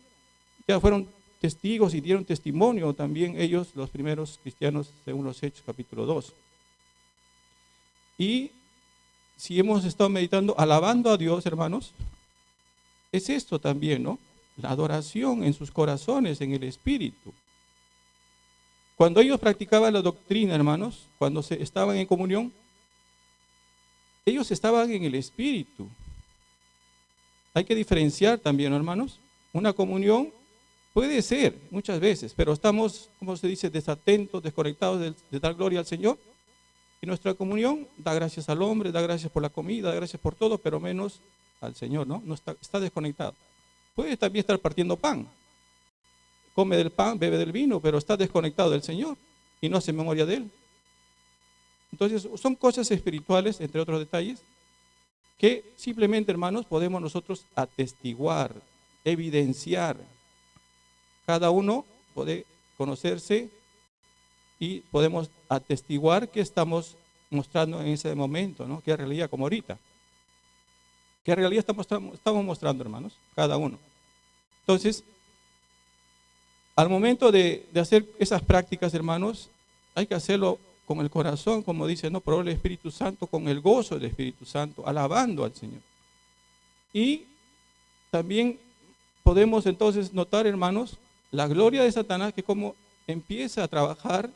ya fueron testigos y dieron testimonio también ellos, los primeros cristianos, según los Hechos, capítulo 2. Y si hemos estado meditando, alabando a Dios, hermanos, es esto también, ¿no? La adoración en sus corazones, en el espíritu. Cuando ellos practicaban la doctrina, hermanos, cuando estaban en comunión, ellos estaban en el espíritu. Hay que diferenciar también, hermanos. Una comunión puede ser muchas veces, pero estamos, como se dice, desatentos, desconectados de dar gloria al Señor. Y nuestra comunión da gracias al hombre, da gracias por la comida, da gracias por todo, pero menos al Señor, ¿no? No está desconectado. Puede también estar partiendo pan. Come del pan, bebe del vino, pero está desconectado del Señor y no hace memoria de Él. Entonces, son cosas espirituales, entre otros detalles, que simplemente, hermanos, podemos nosotros atestiguar, evidenciar. Cada uno puede conocerse y podemos atestiguar que estamos mostrando en ese momento, ¿no? Qué realidad, como ahorita. ¿Qué realidad estamos mostrando, hermanos? Cada uno. Entonces, al momento de hacer esas prácticas, hermanos, hay que hacerlo con el corazón, como dice, no, por el Espíritu Santo, con el gozo del Espíritu Santo, alabando al Señor. Y también podemos entonces notar, hermanos, la gloria de Satanás, que como empieza a trabajar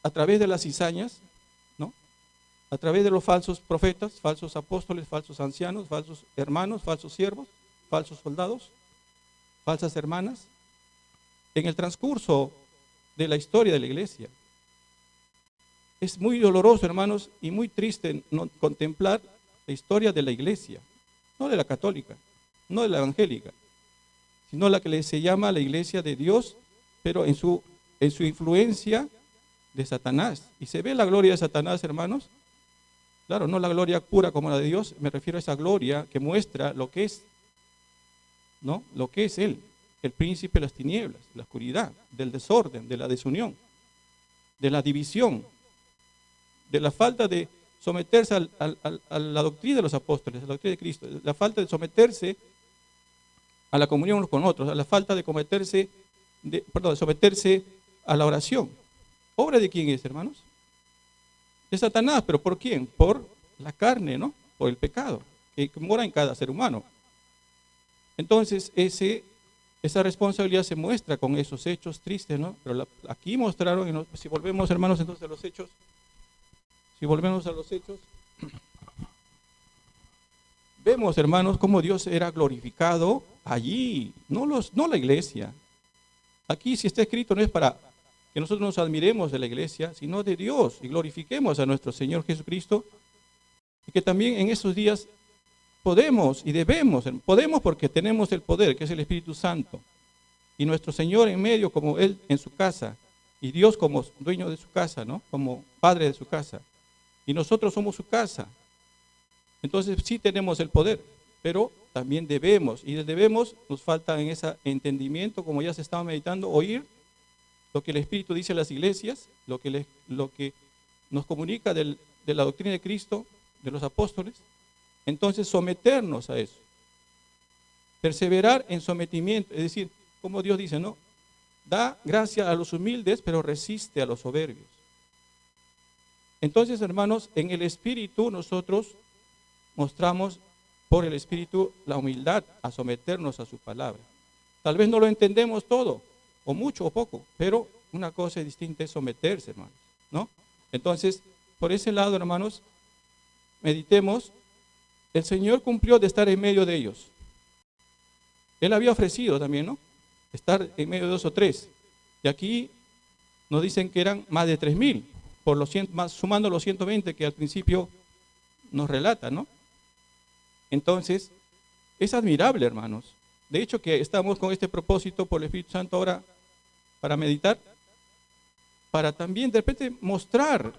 a través de las cizañas, ¿no? A través de los falsos profetas, falsos apóstoles, falsos ancianos, falsos hermanos, falsos siervos, falsos soldados, falsas hermanas, en el transcurso de la historia de la iglesia. Es muy doloroso, hermanos, y muy triste contemplar la historia de la iglesia, no de la católica, no de la evangélica, sino la que se llama la iglesia de Dios, pero en su influencia de Satanás. Y se ve la gloria de Satanás, hermanos. Claro, no la gloria pura como la de Dios, me refiero a esa gloria que muestra lo que es, ¿no? Lo que es Él, el príncipe de las tinieblas, de la oscuridad, del desorden, de la desunión, de la división, de la falta de someterse a la doctrina de los apóstoles, a la doctrina de Cristo, la falta de someterse a la comunión unos con otros, a la falta de someterse a la oración. ¿Obra de quién es, hermanos? De Satanás, pero ¿por quién? Por la carne, ¿no? Por el pecado que mora en cada ser humano. Entonces, esa responsabilidad se muestra con esos hechos tristes, ¿no? Pero aquí mostraron, si volvemos, hermanos, entonces a los hechos, vemos, hermanos, cómo Dios era glorificado allí, no la iglesia. Aquí, si está escrito, no es para que nosotros nos admiremos de la iglesia, sino de Dios y glorifiquemos a nuestro Señor Jesucristo, y que también en esos días podemos y debemos, podemos porque tenemos el poder, que es el Espíritu Santo, y nuestro Señor en medio, como Él en su casa, y Dios como dueño de su casa, ¿no? Como padre de su casa, y nosotros somos su casa. Entonces sí tenemos el poder, pero también debemos, y el debemos nos falta en ese entendimiento, como ya se estaba meditando, oír lo que el Espíritu dice a las iglesias, lo que nos comunica de la doctrina de Cristo, de los apóstoles. Entonces someternos a eso, perseverar en sometimiento, es decir, como Dios dice, ¿no? Da gracia a los humildes, pero resiste a los soberbios. Entonces, hermanos, en el Espíritu nosotros mostramos por el Espíritu la humildad a someternos a su palabra. Tal vez no lo entendemos todo, o mucho o poco, pero una cosa distinta es someterse, hermanos, ¿no? Entonces, por ese lado, hermanos, meditemos. El Señor cumplió de estar en medio de ellos. Él había ofrecido también, ¿no? Estar en medio de 2 o 3. Y aquí nos dicen que eran más de 3,000, sumando los 120 que al principio nos relata, ¿no? Entonces, es admirable, hermanos. De hecho, que estamos con este propósito por el Espíritu Santo ahora para meditar, para también de repente mostrar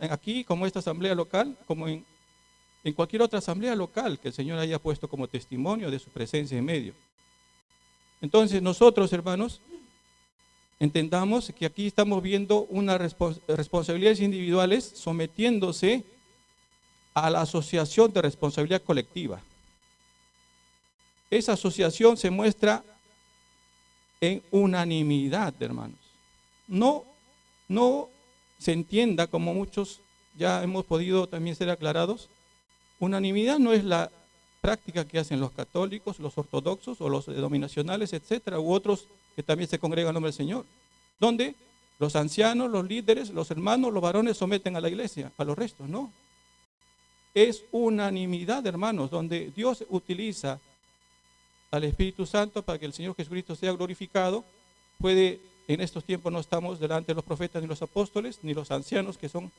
aquí, como esta asamblea local, como en cualquier otra asamblea local que el Señor haya puesto como testimonio de su presencia en medio. Entonces nosotros, hermanos, entendamos que aquí estamos viendo unas responsabilidades individuales sometiéndose a la asociación de responsabilidad colectiva. Esa asociación se muestra en unanimidad, hermanos. No se entienda, como muchos ya hemos podido también ser aclarados, unanimidad no es la práctica que hacen los católicos, los ortodoxos o los denominacionales, etcétera, u otros que también se congregan en nombre del Señor, donde los ancianos, los líderes, los hermanos, los varones someten a la iglesia, a los restos, no. Es unanimidad, hermanos, donde Dios utiliza al Espíritu Santo para que el Señor Jesucristo sea glorificado, puede en estos tiempos no estamos delante de los profetas ni los apóstoles, ni los ancianos, que son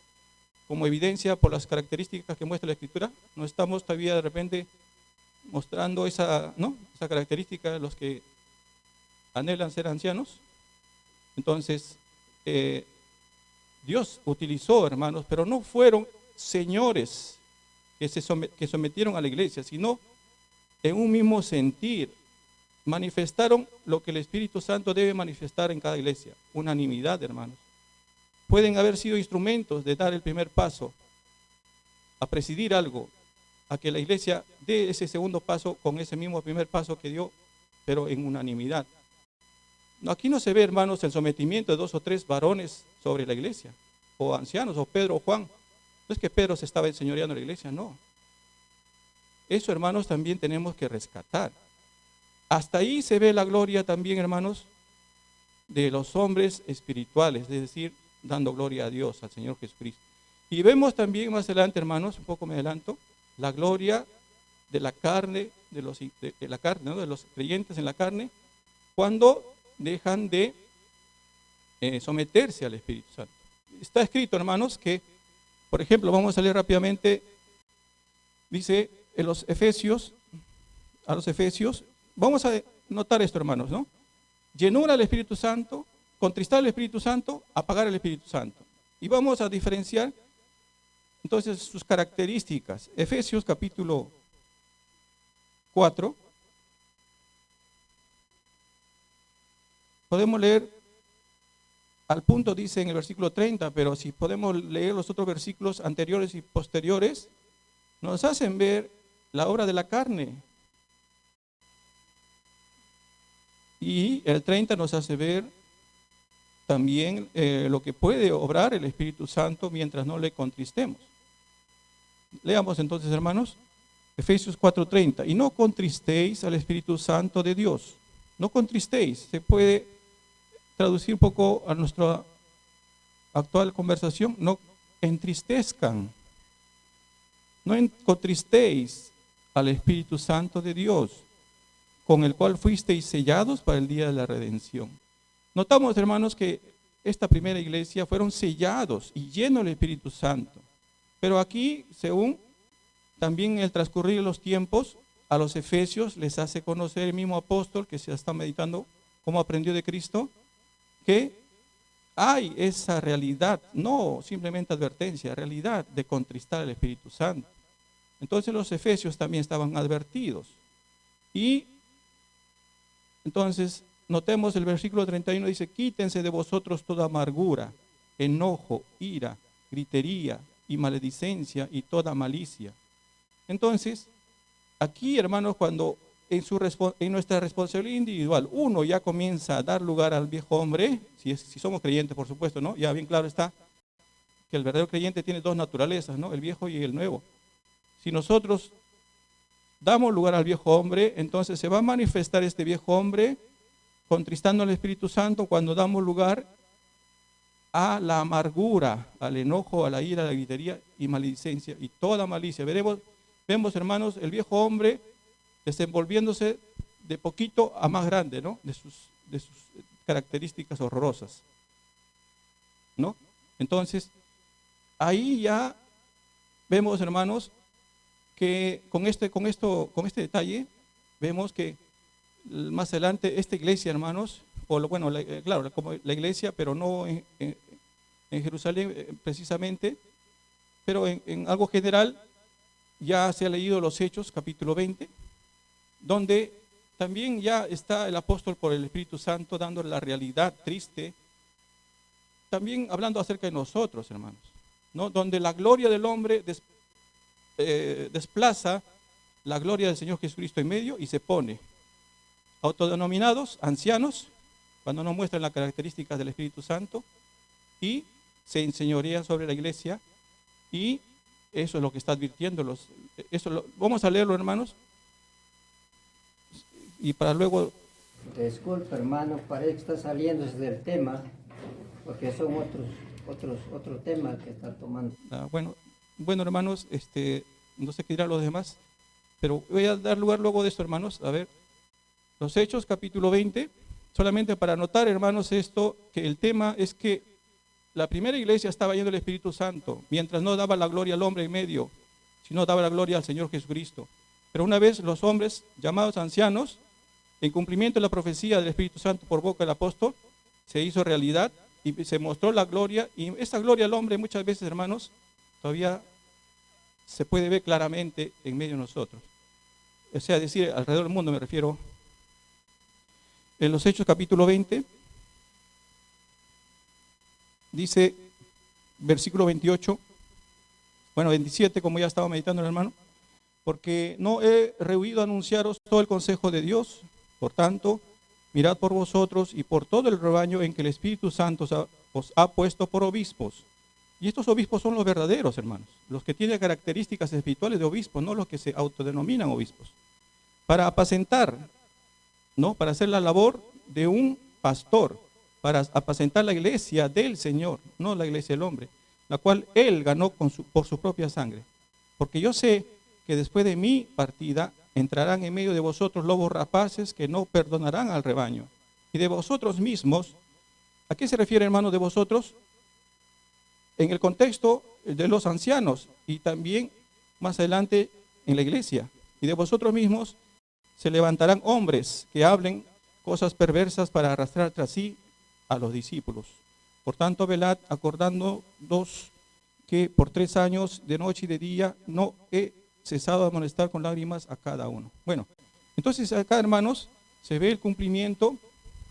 como evidencia por las características que muestra la Escritura. No estamos todavía de repente mostrando esa característica de los que anhelan ser ancianos. Entonces, Dios utilizó, hermanos, pero no fueron señores que sometieron a la iglesia, sino en un mismo sentir. Manifestaron lo que el Espíritu Santo debe manifestar en cada iglesia, unanimidad, hermanos. Pueden haber sido instrumentos de dar el primer paso, a presidir algo, a que la iglesia dé ese segundo paso con ese mismo primer paso que dio, pero en unanimidad. No, aquí no se ve, hermanos, el sometimiento de 2 o 3 varones sobre la iglesia, o ancianos, o Pedro o Juan. No es que Pedro se estaba enseñoreando la iglesia, no. Eso, hermanos, también tenemos que rescatar. Hasta ahí se ve la gloria también, hermanos, de los hombres espirituales, es decir, dando gloria a Dios, al Señor Jesucristo. Y vemos también más adelante, hermanos, un poco me adelanto, la gloria de la carne, de los creyentes en la carne, cuando dejan de someterse al Espíritu Santo. Está escrito, hermanos, que, por ejemplo, vamos a leer rápidamente, dice en los Efesios, a los Efesios, vamos a notar esto, hermanos, ¿no? Llenura al Espíritu Santo, contristar al Espíritu Santo, apagar al Espíritu Santo. Y vamos a diferenciar entonces sus características. Efesios capítulo 4. Podemos leer al punto, dice en el versículo 30, pero si podemos leer los otros versículos anteriores y posteriores, nos hacen ver la obra de la carne. Y el 30 nos hace ver también lo que puede obrar el Espíritu Santo mientras no le contristemos. Leamos entonces, hermanos, Efesios 4:30. Y no contristéis al Espíritu Santo de Dios. No contristéis. Se puede traducir un poco a nuestra actual conversación. No entristezcan. No contristéis al Espíritu Santo de Dios, con el cual fuisteis sellados para el día de la redención. Notamos, hermanos, que esta primera iglesia fueron sellados y llenos del Espíritu Santo. Pero aquí, según también en el transcurrir de los tiempos, a los efesios les hace conocer el mismo apóstol que se está meditando cómo aprendió de Cristo, que hay esa realidad, no simplemente advertencia, realidad de contristar al Espíritu Santo. Entonces los efesios también estaban advertidos. Y entonces notemos el versículo 31, dice: quítense de vosotros toda amargura, enojo, ira, gritería y maledicencia y toda malicia. Entonces, aquí, hermanos, cuando en nuestra responsabilidad individual, uno ya comienza a dar lugar al viejo hombre, si somos creyentes, por supuesto, ¿no? Ya bien claro está que el verdadero creyente tiene 2 naturalezas, ¿no? El viejo y el nuevo. Si nosotros damos lugar al viejo hombre, entonces se va a manifestar este viejo hombre contristando al Espíritu Santo cuando damos lugar a la amargura, al enojo, a la ira, a la gritería y maledicencia y toda malicia. Vemos, hermanos, el viejo hombre desenvolviéndose de poquito a más grande, ¿no? De sus características horrorosas, ¿no? Entonces, ahí ya vemos, hermanos, que con este detalle, vemos que más adelante esta iglesia, hermanos, claro, como la iglesia, pero no en Jerusalén precisamente, pero en algo general, ya se ha leído los Hechos, capítulo 20, donde también ya está el apóstol por el Espíritu Santo dando la realidad triste, también hablando acerca de nosotros, hermanos, ¿no? Donde la gloria del hombre desplaza la gloria del Señor Jesucristo en medio y se pone autodenominados ancianos, cuando no muestran las características del Espíritu Santo, y se enseñorean sobre la iglesia, y eso es lo que está advirtiendo. Vamos a leerlo, hermanos, y para luego... Disculpa, hermano, parece que está saliéndose del tema, porque son otros temas que está tomando. Bueno, hermanos, no sé qué dirán los demás, pero voy a dar lugar luego de esto, hermanos. A ver, los Hechos, capítulo 20, Solamente para anotar, hermanos, esto, que el tema es que la primera iglesia estaba llena del Espíritu Santo, mientras no daba la gloria al hombre en medio, sino daba la gloria al Señor Jesucristo. Pero una vez los hombres llamados ancianos, en cumplimiento de la profecía del Espíritu Santo por boca del apóstol, se hizo realidad y se mostró la gloria, y esa gloria al hombre muchas veces, hermanos, todavía se puede ver claramente en medio de nosotros. O sea, decir, alrededor del mundo me refiero. En los Hechos capítulo 20, dice, versículo 28, bueno, 27, como ya estaba meditando el hermano, porque no he rehuido anunciaros todo el consejo de Dios, por tanto, mirad por vosotros y por todo el rebaño en que el Espíritu Santo os ha puesto por obispos. Y estos obispos son los verdaderos, hermanos, los que tienen características espirituales de obispos, no los que se autodenominan obispos, para apacentar, ¿no? Para hacer la labor de un pastor, para apacentar la iglesia del Señor, no la iglesia del hombre, la cual Él ganó por su propia sangre. Porque yo sé que después de mi partida entrarán en medio de vosotros lobos rapaces que no perdonarán al rebaño. Y de vosotros mismos, ¿a qué se refiere, hermano, de vosotros? En el contexto de los ancianos y también más adelante en la iglesia. Y de vosotros mismos se levantarán hombres que hablen cosas perversas para arrastrar tras sí a los discípulos. Por tanto, velad, acordándoos que por 3 años, de noche y de día, no he cesado de amonestar con lágrimas a cada uno. Bueno, entonces acá, hermanos, se ve el cumplimiento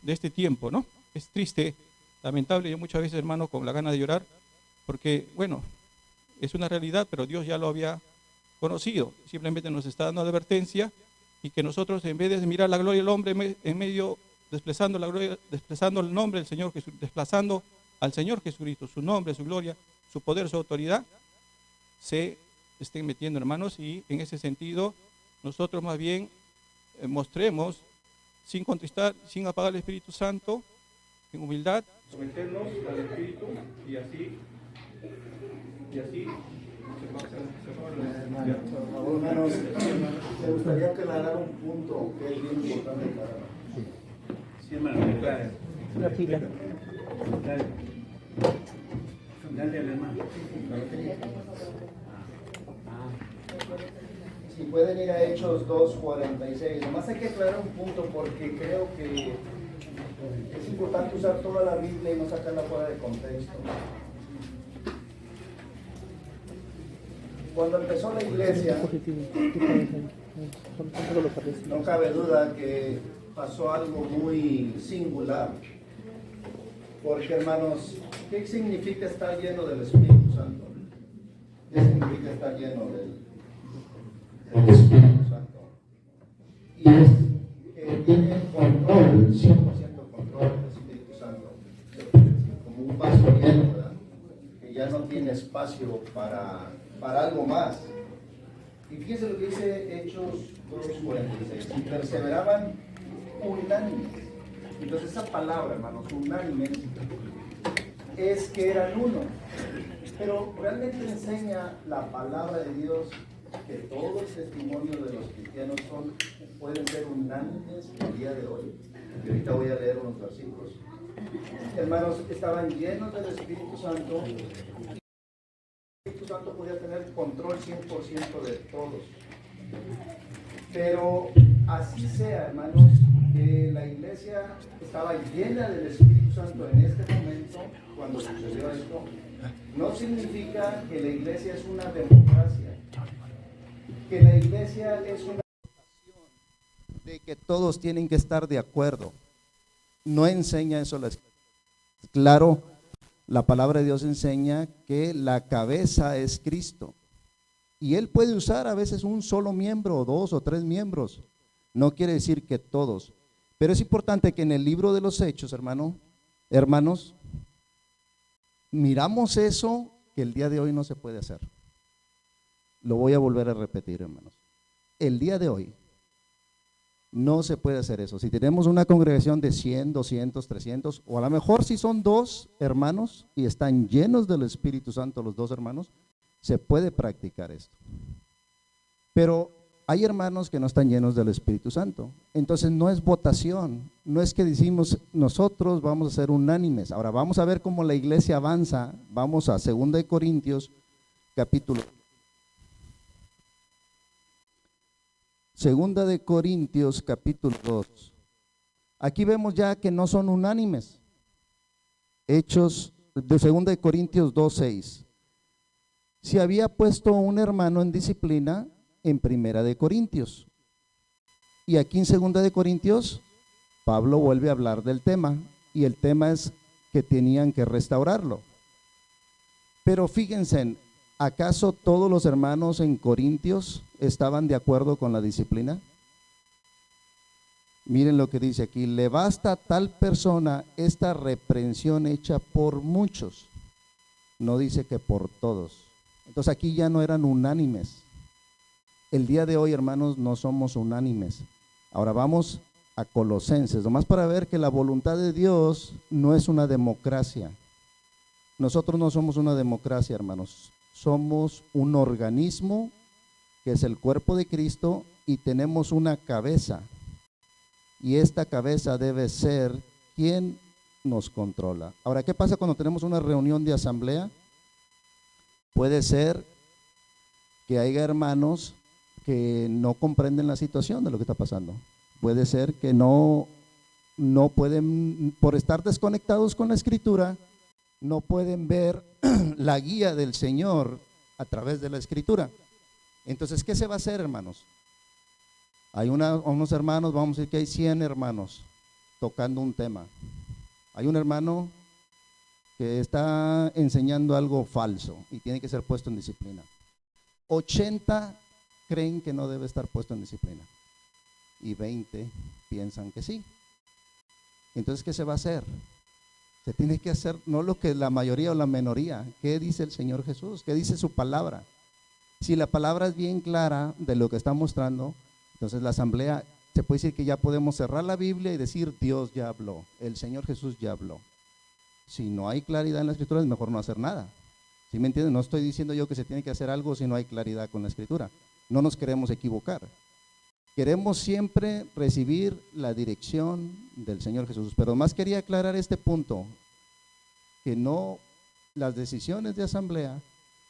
de este tiempo, ¿no? Es triste, lamentable, yo muchas veces, hermano, con la gana de llorar, porque, bueno, es una realidad, pero Dios ya lo había conocido. Simplemente nos está dando advertencia y que nosotros, en vez de mirar la gloria del hombre en medio, desplazando la gloria, desplazando el nombre del Señor Jesús, desplazando al Señor Jesucristo, su nombre, su gloria, su poder, su autoridad, se estén metiendo, hermanos, y en ese sentido nosotros más bien mostremos, sin contristar, sin apagar el Espíritu Santo, en humildad, someternos al Espíritu y así Hermanos, me gustaría aclarar un punto que es bien importante para Sí, hermano, claro. Una fila. Dale al hermano. Si pueden ir a Hechos 2:46, nomás hay que aclarar un punto porque creo que es importante usar toda la Biblia y no sacarla fuera de contexto. Cuando empezó la iglesia, no cabe duda que pasó algo muy singular. Porque, hermanos, ¿qué significa estar lleno del Espíritu Santo? ¿Qué significa estar lleno del Espíritu Santo? Y es que tiene control, 100% control del Espíritu Santo. Como un vaso lleno, ¿verdad? Que ya no tiene espacio para algo más. Y fíjense lo que dice Hechos 2:46. Y perseveraban unánimes. Entonces esa palabra, hermanos, unánimes, es que eran uno. Pero realmente enseña la palabra de Dios que todos los testimonios de los cristianos pueden ser unánimes el día de hoy. Y ahorita voy a leer unos versículos. Hermanos, estaban llenos del Espíritu Santo. El Espíritu Santo podía tener control 100% de todos. Pero así sea, hermanos, que la iglesia estaba llena del Espíritu Santo en este momento, cuando sucedió esto, no significa que la iglesia es una democracia, que la iglesia es una votación de que todos tienen que estar de acuerdo. No enseña eso la Escritura. Claro, la palabra de Dios enseña que la cabeza es Cristo. Y Él puede usar a veces un solo miembro, o 2 o 3 miembros. No quiere decir que todos. Pero es importante que en el libro de los Hechos, hermanos, miramos eso que el día de hoy no se puede hacer. Lo voy a volver a repetir, hermanos. El día de hoy no se puede hacer eso. Si tenemos una congregación de 100, 200, 300, o a lo mejor si son 2 hermanos y están llenos del Espíritu Santo los 2 hermanos, se puede practicar esto. Pero hay hermanos que no están llenos del Espíritu Santo. Entonces no es votación, no es que decimos nosotros vamos a ser unánimes. Ahora vamos a ver cómo la iglesia avanza. Vamos a 2 Corintios capítulo. 2 Corintios capítulo 2. Aquí vemos ya que no son unánimes. Hechos de 2 Corintios 2:6. Si había puesto un hermano en disciplina en 1 Corintios. Y aquí en 2 Corintios, Pablo vuelve a hablar del tema. Y el tema es que tenían que restaurarlo. Pero fíjense, ¿acaso todos los hermanos en Corintios estaban de acuerdo con la disciplina? Miren lo que dice aquí: le basta a tal persona esta reprensión hecha por muchos. No dice que por todos. Entonces aquí ya no eran unánimes. El día de hoy, hermanos, no somos unánimes. Ahora vamos a Colosenses, nomás para ver que la voluntad de Dios no es una democracia. Nosotros no somos una democracia, hermanos. Somos un organismo que es el cuerpo de Cristo y tenemos una cabeza. Y esta cabeza debe ser quien nos controla. Ahora, ¿qué pasa cuando tenemos una reunión de asamblea? Puede ser que haya hermanos que no comprenden la situación de lo que está pasando. Puede ser que no pueden, por estar desconectados con la Escritura, no pueden ver la guía del Señor a través de la Escritura. Entonces, ¿qué se va a hacer, hermanos? Hay unos hermanos, vamos a decir que hay 100 hermanos tocando un tema. Hay un hermano que está enseñando algo falso y tiene que ser puesto en disciplina. 80 creen que no debe estar puesto en disciplina y 20 piensan que sí. Entonces, ¿qué se va a hacer? Se tiene que hacer no lo que la mayoría o la minoría. ¿Qué dice el Señor Jesús? ¿Qué dice su palabra? Si la palabra es bien clara de lo que está mostrando, entonces la asamblea, se puede decir que ya podemos cerrar la Biblia y decir Dios ya habló, el Señor Jesús ya habló. Si no hay claridad en la Escritura, es mejor no hacer nada. ¿Sí me entienden? No estoy diciendo yo que se tiene que hacer algo si no hay claridad con la Escritura. No nos queremos equivocar. Queremos siempre recibir la dirección del Señor Jesús. Pero más quería aclarar este punto, que no, las decisiones de asamblea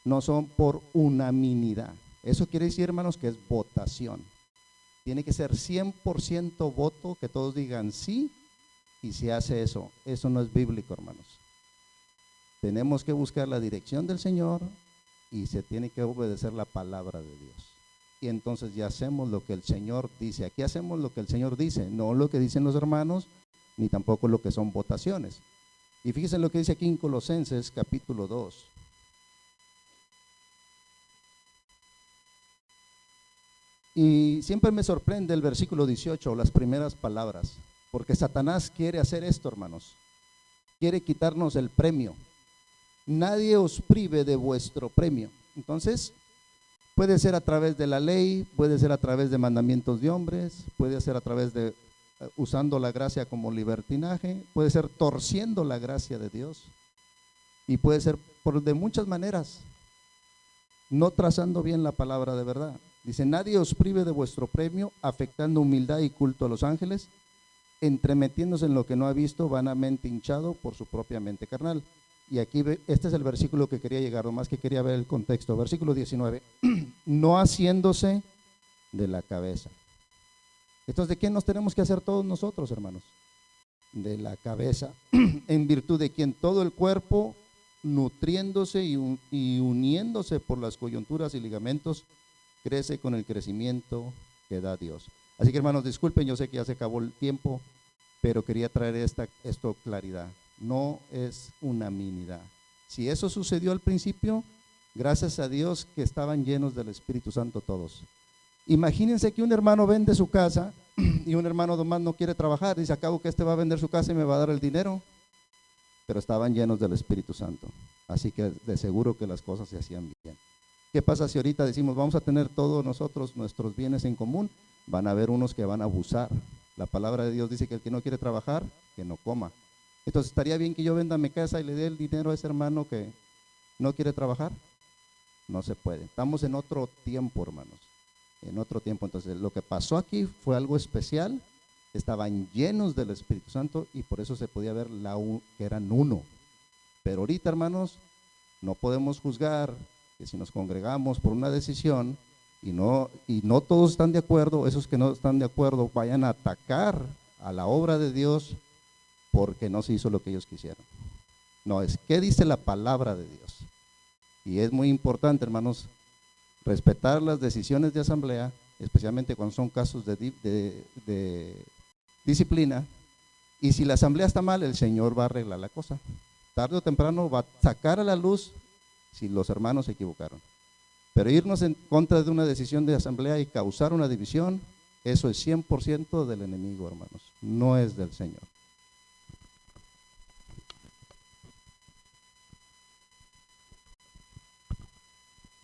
no son por unanimidad. Eso quiere decir, hermanos, que es votación. Tiene que ser 100% voto, que todos digan sí, y se hace eso. Eso no es bíblico, hermanos. Tenemos que buscar la dirección del Señor y se tiene que obedecer la palabra de Dios. Y entonces ya hacemos lo que el Señor dice. Aquí hacemos lo que el Señor dice, no lo que dicen los hermanos, ni tampoco lo que son votaciones. Y fíjense lo que dice aquí en Colosenses capítulo 2. Y siempre me sorprende el versículo 18, las primeras palabras, porque Satanás quiere hacer esto, hermanos. Quiere quitarnos el premio. Nadie os prive de vuestro premio. Entonces, puede ser a través de la ley, puede ser a través de mandamientos de hombres, puede ser a través de usando la gracia como libertinaje, puede ser torciendo la gracia de Dios y puede ser de muchas maneras, no trazando bien la palabra de verdad. Dice, nadie os prive de vuestro premio, afectando humildad y culto a los ángeles, entremetiéndose en lo que no ha visto, vanamente hinchado por su propia mente carnal. Y aquí, este es el versículo que quería llegar, nomás que quería ver el contexto. Versículo 19, no haciéndose de la cabeza. Entonces, ¿de qué nos tenemos que hacer todos nosotros, hermanos? De la cabeza, en virtud de quien todo el cuerpo, nutriéndose y uniéndose por las coyunturas y ligamentos, crece con el crecimiento que da Dios. Así que, hermanos, disculpen, yo sé que ya se acabó el tiempo, pero quería traer esto claridad. No es unanimidad. Si eso sucedió al principio, gracias a Dios que estaban llenos del Espíritu Santo todos. Imagínense que un hermano vende su casa y un hermano nomás no quiere trabajar. Dice, acabo que este va a vender su casa y me va a dar el dinero. Pero estaban llenos del Espíritu Santo. Así que de seguro que las cosas se hacían bien. ¿Qué pasa si ahorita decimos, vamos a tener todos nosotros nuestros bienes en común? Van a haber unos que van a abusar. La palabra de Dios dice que el que no quiere trabajar, que no coma. Entonces, ¿estaría bien que yo venda mi casa y le dé el dinero a ese hermano que no quiere trabajar? No se puede. Estamos en otro tiempo, hermanos. en otro tiempo. Entonces, lo que pasó aquí fue algo especial, estaban llenos del Espíritu Santo y por eso se podía ver que eran uno. Pero ahorita, hermanos, no podemos juzgar que si nos congregamos por una decisión y no todos están de acuerdo, esos que no están de acuerdo vayan a atacar a la obra de Dios porque no se hizo lo que ellos quisieron. No, es qué dice la palabra de Dios. Y es muy importante, hermanos, respetar las decisiones de asamblea, especialmente cuando son casos de disciplina. Y si la asamblea está mal, el Señor va a arreglar la cosa. Tarde o temprano va a sacar a la luz si los hermanos se equivocaron. Pero irnos en contra de una decisión de asamblea y causar una división, eso es 100% del enemigo, hermanos, no es del Señor.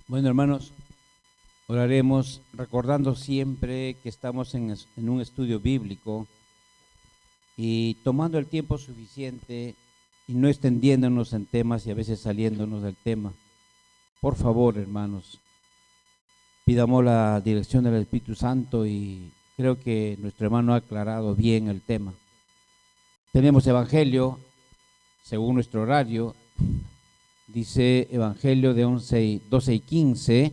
Bueno, hermanos, oraremos recordando siempre que estamos en un estudio bíblico y tomando el tiempo suficiente y no extendiéndonos en temas y a veces saliéndonos del tema. Por favor, hermanos, pidamos la dirección del Espíritu Santo y creo que nuestro hermano ha aclarado bien el tema. Tenemos Evangelio, según nuestro horario, dice Evangelio de 12 y 15,